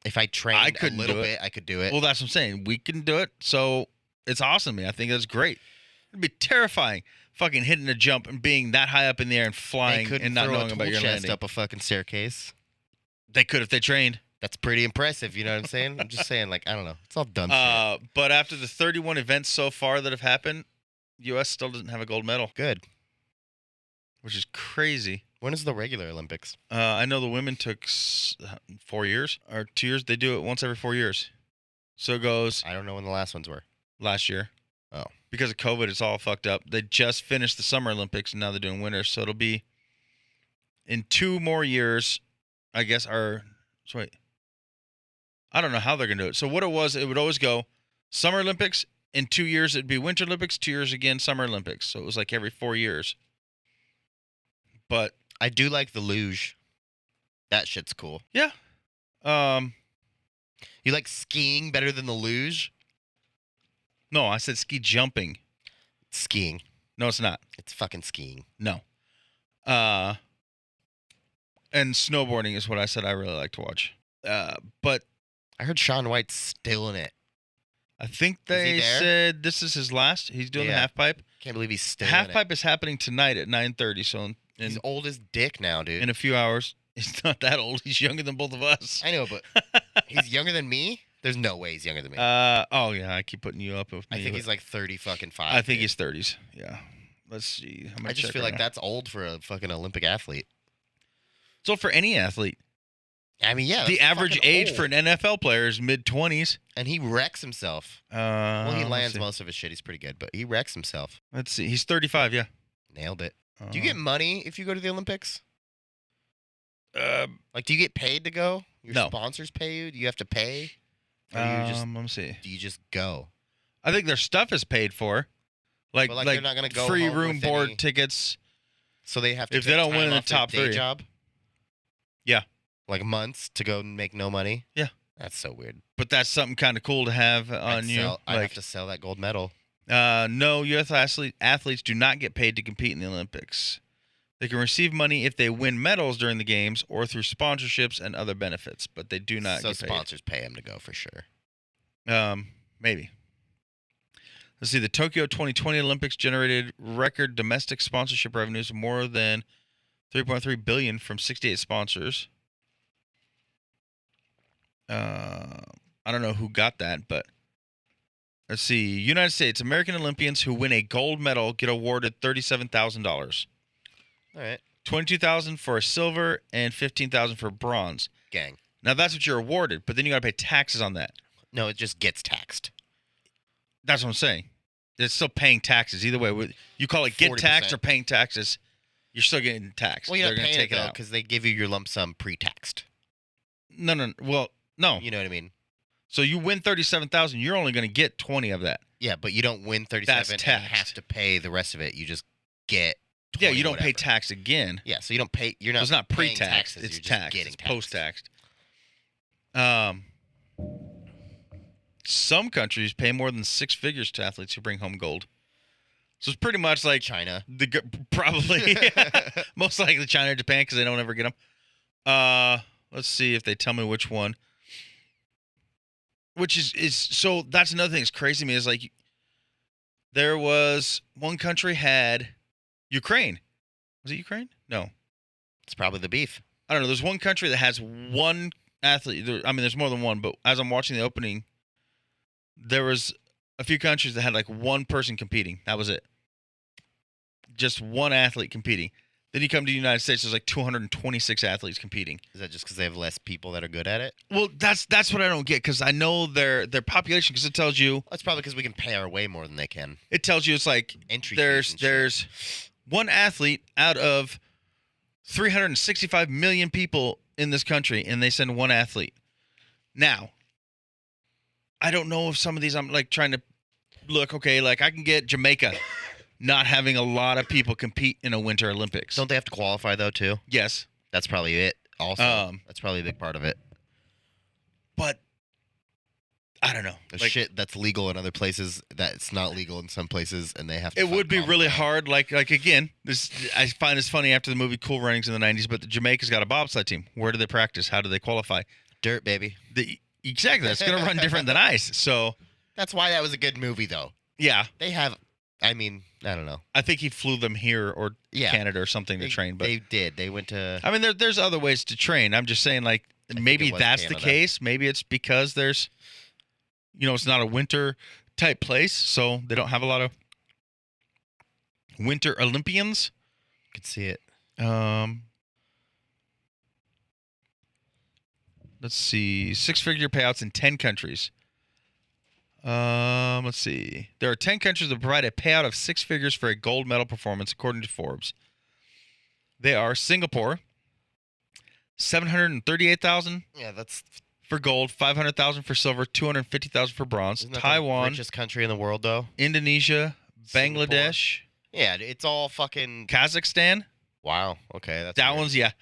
If I trained a couldn't little do it. bit, I could do it. Well, that's what I'm saying. We can do it, so it's awesome to me. I think that's great. It'd be terrifying, fucking hitting a jump and being that high up in the air and They flying couldn't and not throw knowing a about tool your chest landing. up a fucking staircase. They could if they trained. That's pretty impressive. You know what I'm saying? I'm just saying, like, I don't know. It's all dumb shit. But after the 31 events so far that have happened, U.S. still doesn't have a gold medal. Good. which is crazy. When is the regular Olympics? I know the women took 4 years or 2 years. They do it once every 4 years. So it goes I don't know when the last ones were. last year. Oh. Because of COVID, it's all fucked up. They just finished the Summer Olympics, and now they're doing winter. So it'll be in 2 more years, I guess, wait. I don't know how they're going to do it. So what it would always go Summer Olympics. In 2 years, it'd be Winter Olympics. 2 years again, Summer Olympics. So it was like every 4 years. But I do like the luge. That shit's cool. yeah. You like skiing better than the luge? No, I said ski jumping. Skiing. No, it's not. It's fucking skiing. No. And snowboarding is what I said I really like to watch. But I heard Shaun White's still in it. I think Is he they there? said this is his last. He's doing the Yeah. half pipe. Can't believe he's still Half in it. pipe is happening tonight at 9:30. So He's old as dick now, dude. in a few hours, he's not that old. He's younger than both of us. I know, but he's younger than me? There's no way he's younger than me. Oh yeah, I keep putting you up with me. I think but he's like 30 fucking 5. I think dude. he's 30s. Yeah. Let's see. I just feel like that's old for a fucking Olympic athlete. So for any athlete, I mean, yeah. the that's average fucking age old. for an NFL player is mid-20s. And he wrecks himself. Well, he lands most of his shit. He's pretty good, but he wrecks himself. Let's see. He's 35. Yeah. Nailed it. Do you get money if you go to the Olympics? Like, do you get paid to go? Your No. sponsors pay you? Do you have to pay? Or do you let me see. do you just go? I think their stuff is paid for, like But, like, they're not gonna go free home room, with board, any- tickets. So they have to If they take don't time win in the off their top day 3. job? Yeah. Like months to go and make no money? Yeah. That's so weird. But that's something kind of cool to have on you. I'd have Like, to sell that gold medal. no, U.S. athletes do not get paid to compete in the Olympics. They can receive money if they win medals during the games or through sponsorships and other benefits, but they do not So get paid. sponsors pay him to go for sure. Maybe. Let's see. The Tokyo 2020 Olympics generated record domestic sponsorship revenues of more than $3.3 billion from 68 sponsors. I don't know who got that, but let's see. United States American Olympians who win a gold medal get awarded $37,000. All right. $22,000 for a silver and $15,000 for bronze. Gang. Now that's what you're awarded, but then you got to pay taxes on that. No, it just gets taxed. That's what I'm saying. It's still paying taxes either way. You call it get 40%. taxed or paying taxes, you're still getting taxed. Well, you're They're not going to paying take it it though out. because they give you your lump sum pre-taxed. No. Well, no. You know what I mean? So you win $37,000, you're only going to get 20 of that. Yeah, but you don't win 37 That's and taxed. have to pay the rest of it. You just get 20 Yeah, you don't pay whatever. tax again. Yeah, so you don't pay. You're So not. it's not paying pre-tax. taxes, It's you're just taxed. getting It's taxed. post-taxed. Some countries pay more than 6 figures to athletes who bring home gold. So it's pretty much like China. probably most likely China or Japan because they don't ever get them. Let's see if they tell me which one. Which is so that's another thing that's crazy to me is like there was one country had Ukraine. Was it Ukraine? No. It's probably the beef. I don't know. There's one country that has one athlete. I mean, there's more than one, but as I'm watching the opening, there was a few countries that had like one person competing. That was it. Just one athlete competing. Then you come to the United States, there's like 226 athletes competing. Is that just because they have less people that are good at it? Well, that's what I don't get because I know their population because it tells you Well, it's probably because we can pay our way more than they can. it's like Entry there's fees and shit. there's one athlete out of 365 million people in this country, and they send one athlete. Now, I don't know if some of these I'm like trying to look okay. Like I can get Jamaica not having a lot of people compete in a Winter Olympics. Don't they have to qualify though too? Yes, That's probably it. Also, that's probably a big part of it. but I don't know. There's Like, shit that's legal in other places that's not legal in some places, and they have to. it would be really qualify. hard. Like again, this I find this funny after the movie Cool Runnings in the '90s. But the Jamaica's got a bobsled team. Where do they practice? How do they qualify? Dirt, baby. Exactly, that's going to run different than ice. So That's why that was a good movie, though. yeah, They have. I mean, I don't know. I think he flew them here or Yeah, Canada or something to train. But they did. They went to. I mean, there's other ways to train. I'm just saying, like think maybe it was that's the Canada. case. Maybe it's because there's, it's not a winter type place, so they don't have a lot of winter Olympians. could see it. Let's see. 6-figure payouts in 10 countries. Let's see. There are 10 countries that provide a payout of 6 figures for a gold medal performance, according to Forbes. They are Singapore, 738,000 Yeah, that's for gold, 500,000 for silver, 250,000 for bronze. isn't that the Taiwan, richest country in the world, though. Indonesia, Singapore. Bangladesh, Yeah, it's all fucking. Kazakhstan. Wow. Okay, that's That weird. one's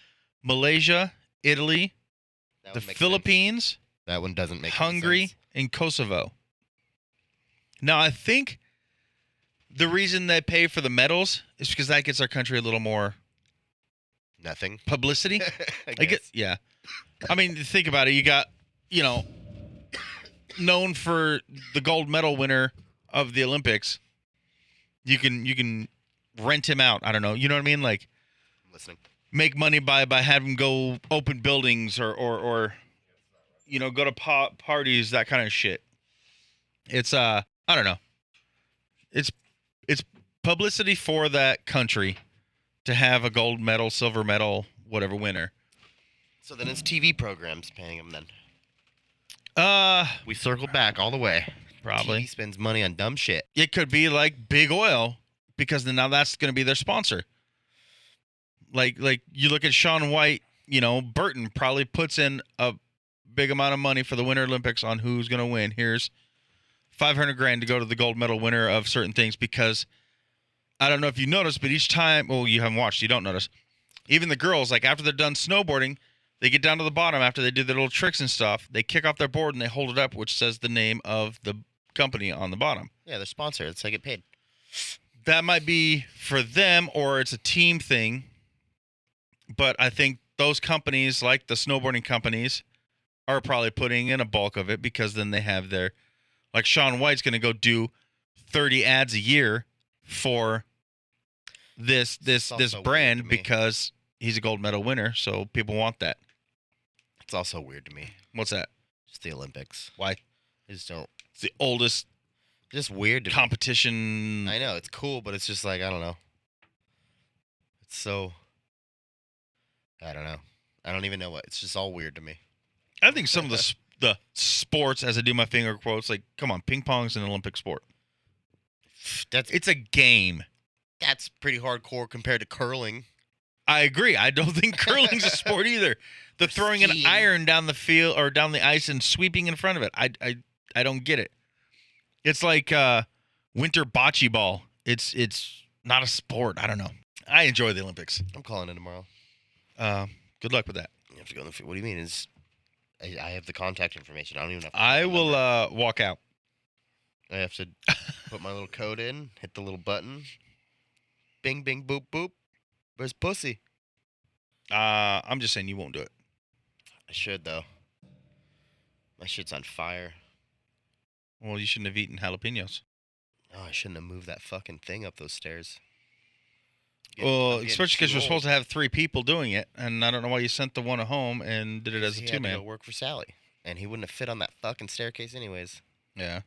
Malaysia, Italy, That the one makes Philippines, sense. That one doesn't make any Hungary, sense. and Kosovo. Now, I think the reason they pay for the medals is because that gets our country a little more Nothing. publicity. I guess. Yeah. I mean, think about it. You got, known for the gold medal winner of the Olympics. You can rent him out. I don't know. You know what I mean? Like, I'm listening. make money by having him go open buildings or go to parties, that kind of shit. It's I don't know. It's publicity for that country to have a gold medal, silver medal, whatever winner. So then it's TV programs paying them then. We We circled back all the way. probably. TV spends money on dumb shit. It could be like Big Oil, because then now that's going to be their sponsor. Like you look at Shaun White, Burton probably puts in a big amount of money for the Winter Olympics on who's going to win. Here's $500,000 to go to the gold medal winner of certain things, because I don't know if you noticed, but each time, well, you haven't watched, you don't notice. Even the girls, like after they're done snowboarding, they get down to the bottom after they do their little tricks and stuff. They kick off their board and they hold it up, which says the name of the company on the bottom. Yeah, they're sponsored. It's like get paid. That might be for them, or it's a team thing. But I think those companies, like the snowboarding companies, are probably putting in a bulk of it, because then they have their, like Shaun White's going to go do 30 ads a year for this also weird to brand me. because he's a gold medal winner, so people want that. It's also weird to me. What's that? Just the Olympics. Why? I just don't. It's the oldest Just weird to me. competition. I know it's cool, but it's just like I don't know. It's so. I don't know. I don't even know what. It's just all weird to me. I think some of the sports, as I do my finger quotes, like, come on, ping pong's an Olympic sport. It's a game. That's pretty hardcore compared to curling. I agree. I don't think curling's a sport either. The throwing an Skiing. iron down the field or down the ice and sweeping in front of it. I don't get it. It's like winter bocce ball. It's not a sport. I don't know. I enjoy the Olympics. I'm calling it tomorrow. Good luck with that. You have to go in the field. What do you mean? Is I have the contact information. I don't even have to I put the will number. walk out. I have to put my little code in, hit the little button. Bing, bing, boop, boop. Where's pussy? I'm just saying you won't do it. I should, though. My shit's on fire. Well, you shouldn't have eaten jalapenos. Oh, I shouldn't have moved that fucking thing up those stairs. Well, especially because you're supposed to have 3 people doing it, and I don't know why you sent the one at home and did it as a He had to 2-man. go work for Sally, and he wouldn't have fit on that fucking staircase anyways. Yeah.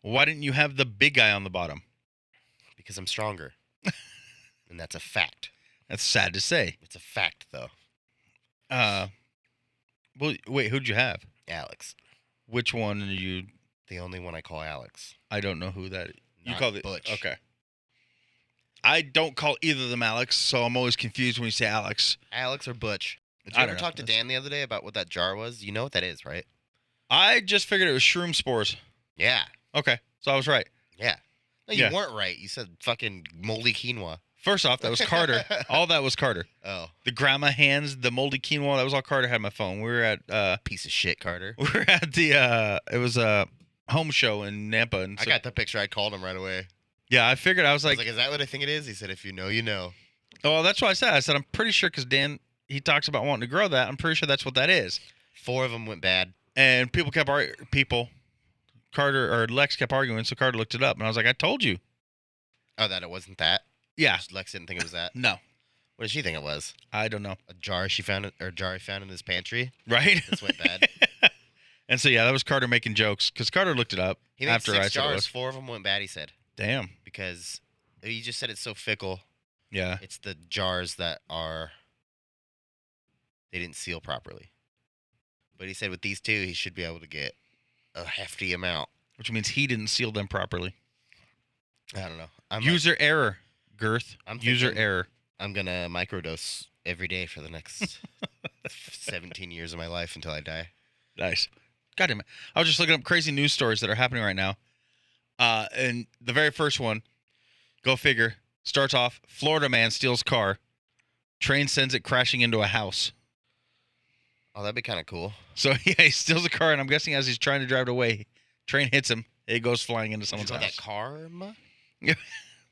Why didn't you have the big guy on the bottom? Because I'm stronger. And that's a fact. That's sad to say. It's a fact, though. Well, wait, who'd you have? Alex. Which one are you? The only one I call Alex. I don't know who that is. You Not call it Butch. Okay. I don't call either of them Alex, so I'm always confused when you say Alex. Alex or Butch? Did I you don't ever know. talk to Dan the other day about what that jar was? You know what that is, right? I just figured it was shroom spores. Yeah. Okay, so I was right. Yeah. No, you Yeah. weren't right. You said fucking moldy quinoa. First off, that was Carter. All that was Carter. Oh, The grandma hands, the moldy quinoa, that was all Carter had on my phone. We were at piece of shit, Carter. we were at the it was a home show in Nampa, and I so, got the picture. I called him right away. yeah, I figured I was I like, was like, is that what I think it is? He said, if you know, you know. oh, that's what I said. I said I'm pretty sure because Dan he talks about wanting to grow that. I'm pretty sure that's what that is. 4 of them went bad. And Carter or Lex kept arguing, so Carter looked it up, and I was like, I told you. Oh, that it wasn't that? Yeah, Lex didn't think it was that. no, What did she think it was? I don't know. A jar he found in his pantry. Right? This went bad. And so yeah, that was Carter making jokes because Carter looked it up He made after 6 I said it jars. was. 4 of them went bad. He said Damn. because he just said it's so fickle. Yeah. It's the jars that they didn't seal properly. But he said with these two, he should be able to get a hefty amount. Which means he didn't seal them properly. I don't know. User error, Girth. I'm User thinking- error. I'm going to microdose every day for the next 17 years of my life until I die. Nice. God damn it. I was just looking up crazy news stories that are happening right now. And the very first one, go figure, starts off, Florida man steals car. Train sends it crashing into a house. Oh, that'd be kind of cool. So, yeah, he steals a car, and I'm guessing as he's trying to drive it away, train hits him. It goes flying into Did you someone's call house. that karma?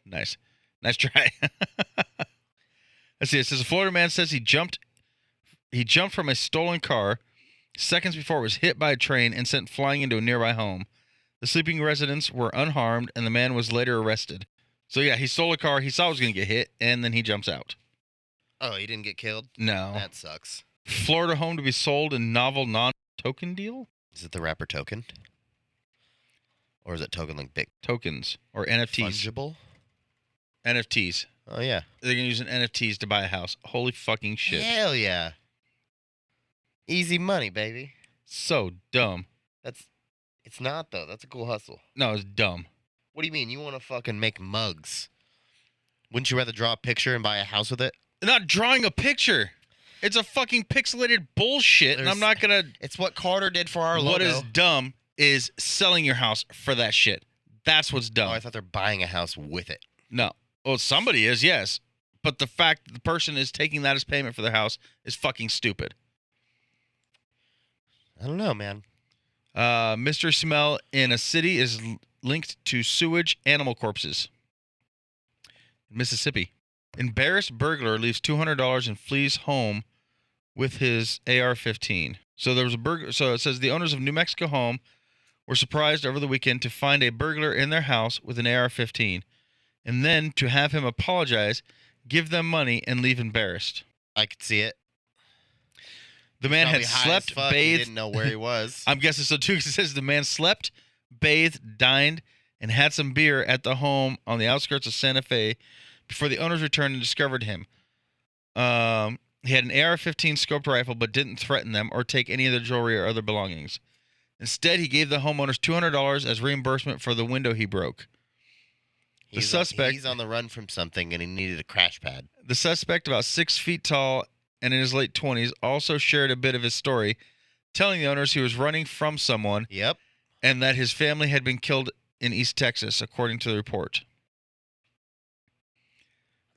Nice. Nice try. Let's see. It says a Florida man says he jumped from a stolen car seconds before it was hit by a train and sent flying into a nearby home. The sleeping residents were unharmed, and the man was later arrested. So, yeah, he stole a car. He saw it was going to get hit, and then he jumps out. Oh, he didn't get killed? No. That sucks. Florida home to be sold in novel non-token deal? Is it the rapper Token? Or is it Token like big? Tokens or NFTs. Fungible? NFTs. Oh, yeah. They're going to use an NFTs to buy a house. Holy fucking shit. Hell yeah. Easy money, baby. So dumb. It's not, though. That's a cool hustle. No, it's dumb. What do you mean? You want to fucking make mugs? Wouldn't you rather draw a picture and buy a house with it? Not drawing a picture. It's a fucking pixelated bullshit, and I'm not going to... It's what Carter did for our logo. What is dumb is selling your house for that shit. That's what's dumb. Oh, I thought they're buying a house with it. No. Well, somebody is, yes. But the fact that the person is taking that as payment for their house is fucking stupid. I don't know, man. Mystery smell in a city is linked to sewage animal corpses. Mississippi. Embarrassed burglar leaves $200 and flees home with his AR-15. So there was a burglar. So it says the owners of New Mexico home were surprised over the weekend to find a burglar in their house with an AR-15, and then to have him apologize, give them money, and leave embarrassed. I could see it. The man Probably had high as slept, fuck. He bathed. didn't know where he was. I'm guessing so too, because it says the man slept, bathed, dined, and had some beer at the home on the outskirts of Santa Fe before the owners returned and discovered him. He had an AR-15 scoped rifle, but didn't threaten them or take any of their jewelry or other belongings. Instead, he gave the homeowners $200 as reimbursement for the window he broke. He's on the run from something, and he needed a crash pad. The suspect, about 6 feet tall and in his late 20s, also shared a bit of his story, telling the owners he was running from someone. Yep. And that his family had been killed in East Texas, according to the report.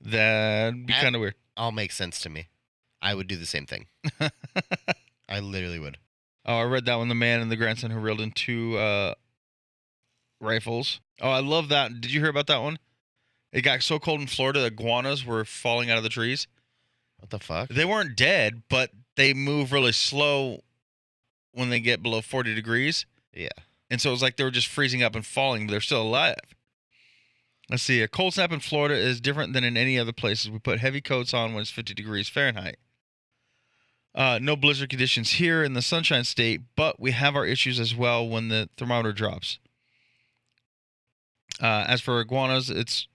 That'd be kind of weird. All makes sense to me. I would do the same thing. I literally would. Oh, I read that one. The man and the grandson who reeled in two rifles. Oh, I love that. Did you hear about that one? It got so cold in Florida that iguanas were falling out of the trees. What the fuck? They weren't dead, but they move really slow when they get below 40 degrees. Yeah. And so it was like they were just freezing up and falling, but they're still alive. Let's see. A cold snap in Florida is different than in any other places. We put heavy coats on when it's 50 degrees Fahrenheit. No blizzard conditions here in the Sunshine State, but we have our issues as well when the thermometer drops. As for iguanas, it's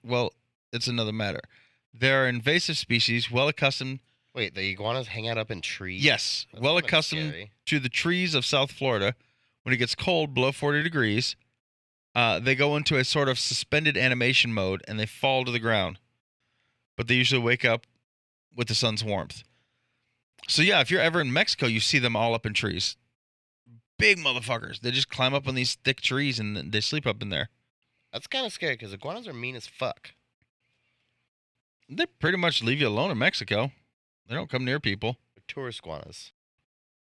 another matter. They're invasive species, well accustomed. Wait, the iguanas hang out up in trees? Yes, That's well kinda accustomed scary. to the trees of South Florida. When it gets cold, below 40 degrees, they go into a sort of suspended animation mode and they fall to the ground. But they usually wake up with the sun's warmth. So yeah, if you're ever in Mexico, you see them all up in trees. Big motherfuckers. They just climb up on these thick trees and they sleep up in there. That's kind of scary because iguanas are mean as fuck. They pretty much leave you alone in Mexico. They don't come near people. They're tourist iguanas.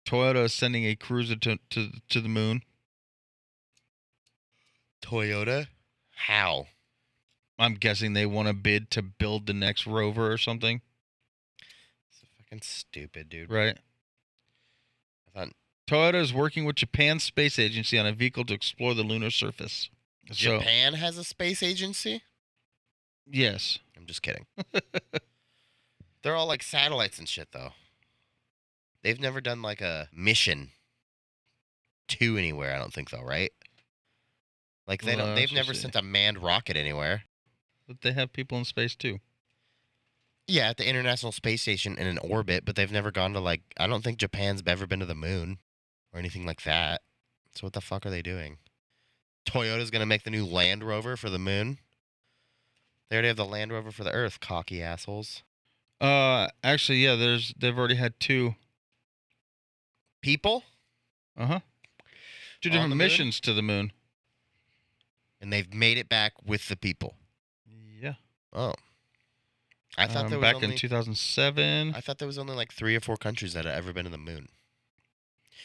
Toyota is sending a cruiser to the moon. Toyota? How? I'm guessing they want to bid to build the next rover or something. It's fucking stupid, dude. Right. I thought Toyota is working with Japan's space agency on a vehicle to explore the lunar surface. So, Japan has a space agency? yes. I'm just kidding. They're all like satellites and shit, though. They've never done like a mission to anywhere, I don't think, though, right? Like they've never sent a manned rocket anywhere. But they have people in space too. Yeah, at the International Space Station in an orbit, but they've never gone to, like, I don't think Japan's ever been to the moon or anything like that. So what the fuck are they doing? Toyota's going to make the new Land Rover for the moon. They already have the Land Rover for the Earth, cocky assholes. Actually, yeah, they've already had 2. People? Uh-huh. 2 On different the moon? missions to the moon. And they've made it back with the people. Yeah. Oh. I thought there was back only in 2007. I thought there was only like 3 or 4 countries that had ever been to the moon.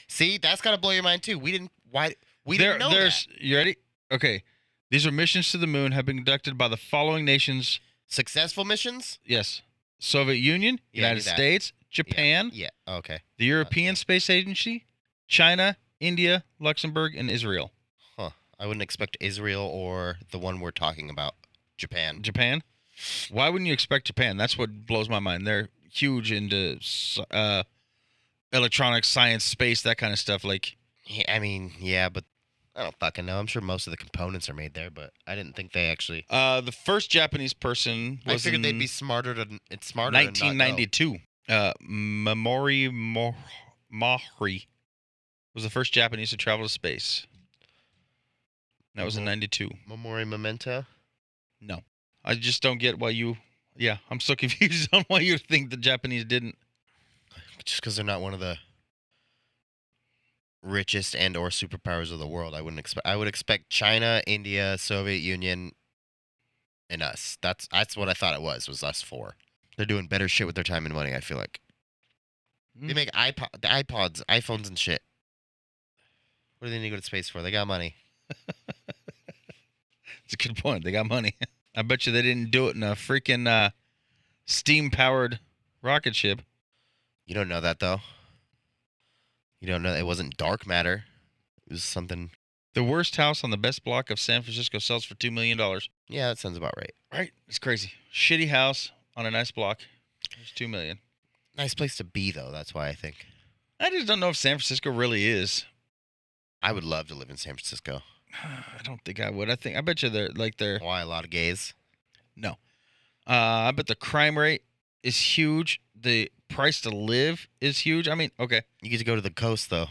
See, that's gotta blow your mind too. We didn't know that. You ready? Okay. These are missions to the moon have been conducted by the following nations. Successful missions? Yes. Soviet Union, Yeah, I United knew that. States, Japan, Yeah. Okay. the European Space Agency, China, India, Luxembourg, and Israel. Huh. I wouldn't expect Israel or the one we're talking about, Japan. Japan? Why wouldn't you expect Japan? That's what blows my mind. They're huge into electronics, science, space, that kind of stuff. Like, Yeah, I mean, yeah, but I don't fucking know. I'm sure most of the components are made there, but I didn't think they actually. the first Japanese person was I figured in they'd be smarter to. It's smarter. to not know. 1992. Mamori Mahri was the first Japanese to travel to space. That was in 92. Memori Memento. No. I just don't get why you. Yeah, I'm so confused on why you think the Japanese didn't. Just because they're not one of the richest and or superpowers of the world, I wouldn't expect. I would expect China, India, Soviet Union, and us. That's what I thought it was us 4. They're doing better shit with their time and money. I feel like they make iPods, iPhones, and shit. What do they need to go to space for? They got money. It's a good point. They got money. I bet you they didn't do it in a freaking steam-powered rocket ship. You don't know that though. You don't know it wasn't dark matter. It was something. The worst house on the best block of San Francisco sells for $2 million. Yeah, that sounds about right. Right? It's crazy. Shitty house on a nice block. It's $2 million. Nice place to be though. That's why I think I just don't know if San Francisco really is. I would love to live in San Francisco. I don't think I would. I bet you they're. Why a lot of gays? No. I bet the crime rate is huge. The price to live is huge. I mean, okay. You get to go to the coast though.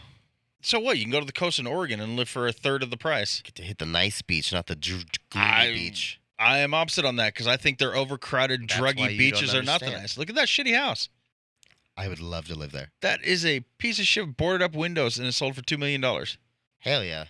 So what? You can go to the coast in Oregon and live for a third of the price. Get to hit the nice beach, not the I- gloomy beach. I am opposite on that because I think their overcrowded, That's why druggy you beaches don't are not the understand. nice. Look at that shitty house. I would love to live there. That is a piece of shit, boarded up windows, and it's sold for $2 million. Hell yeah.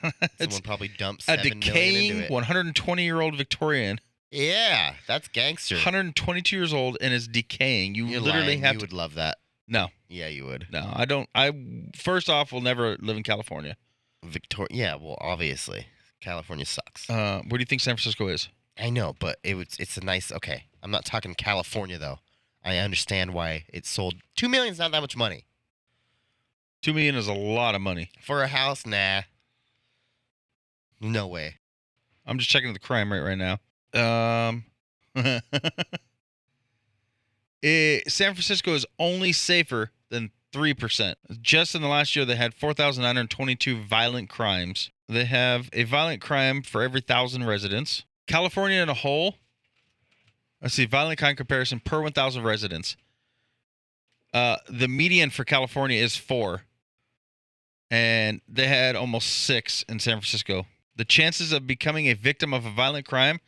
It's Someone probably dumped a $7 million decaying into it. 120-year-old Victorian, Yeah, that's gangster. 122 years old, and is decaying. You You're literally lying. have You to. would love that. No, Yeah, you would. no, I don't. I first off will never live in California. Victoria. Yeah, well, obviously, California sucks. Where do you think San Francisco is? I know, but it's a nice. Okay, I'm not talking California though. I understand why it's sold. $2 million is not that much money $2 million is a lot of money. for a house. Nah, no way. I'm just checking the crime rate right now. San Francisco is only safer than 3%. Just in the last year, they had 4,922 violent crimes. They have a violent crime for every 1,000 residents. California in a whole, let's see, violent crime comparison per 1,000 residents. The median for California is 4. And they had almost 6 in San Francisco. The chances of becoming a victim of a violent crime,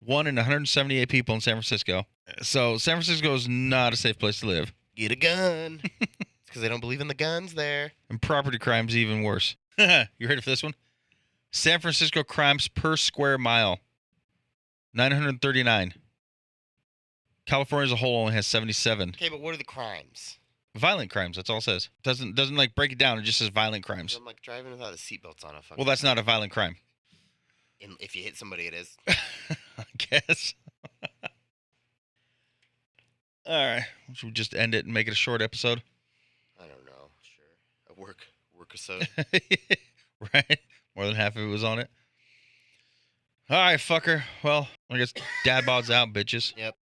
1 in 178 people in San Francisco. So San Francisco is not a safe place to live. Get a gun. It's because they don't believe in the guns there. And property crime's even worse. You ready for this one? San Francisco crimes per square mile, 939. California as a whole only has 77. Okay, but what are the crimes? Violent crimes, that's all it says. Doesn't like break it down, it just says violent crimes. I'm like driving without the seatbelts on. Well, that's not a violent crime. If you hit somebody, it is. I guess. All right. Should we just end it and make it a short episode? I don't know. Sure. A work episode. Right? More than half of it was on it. All right, fucker. Well, I guess Dad Bod's out, bitches. Yep.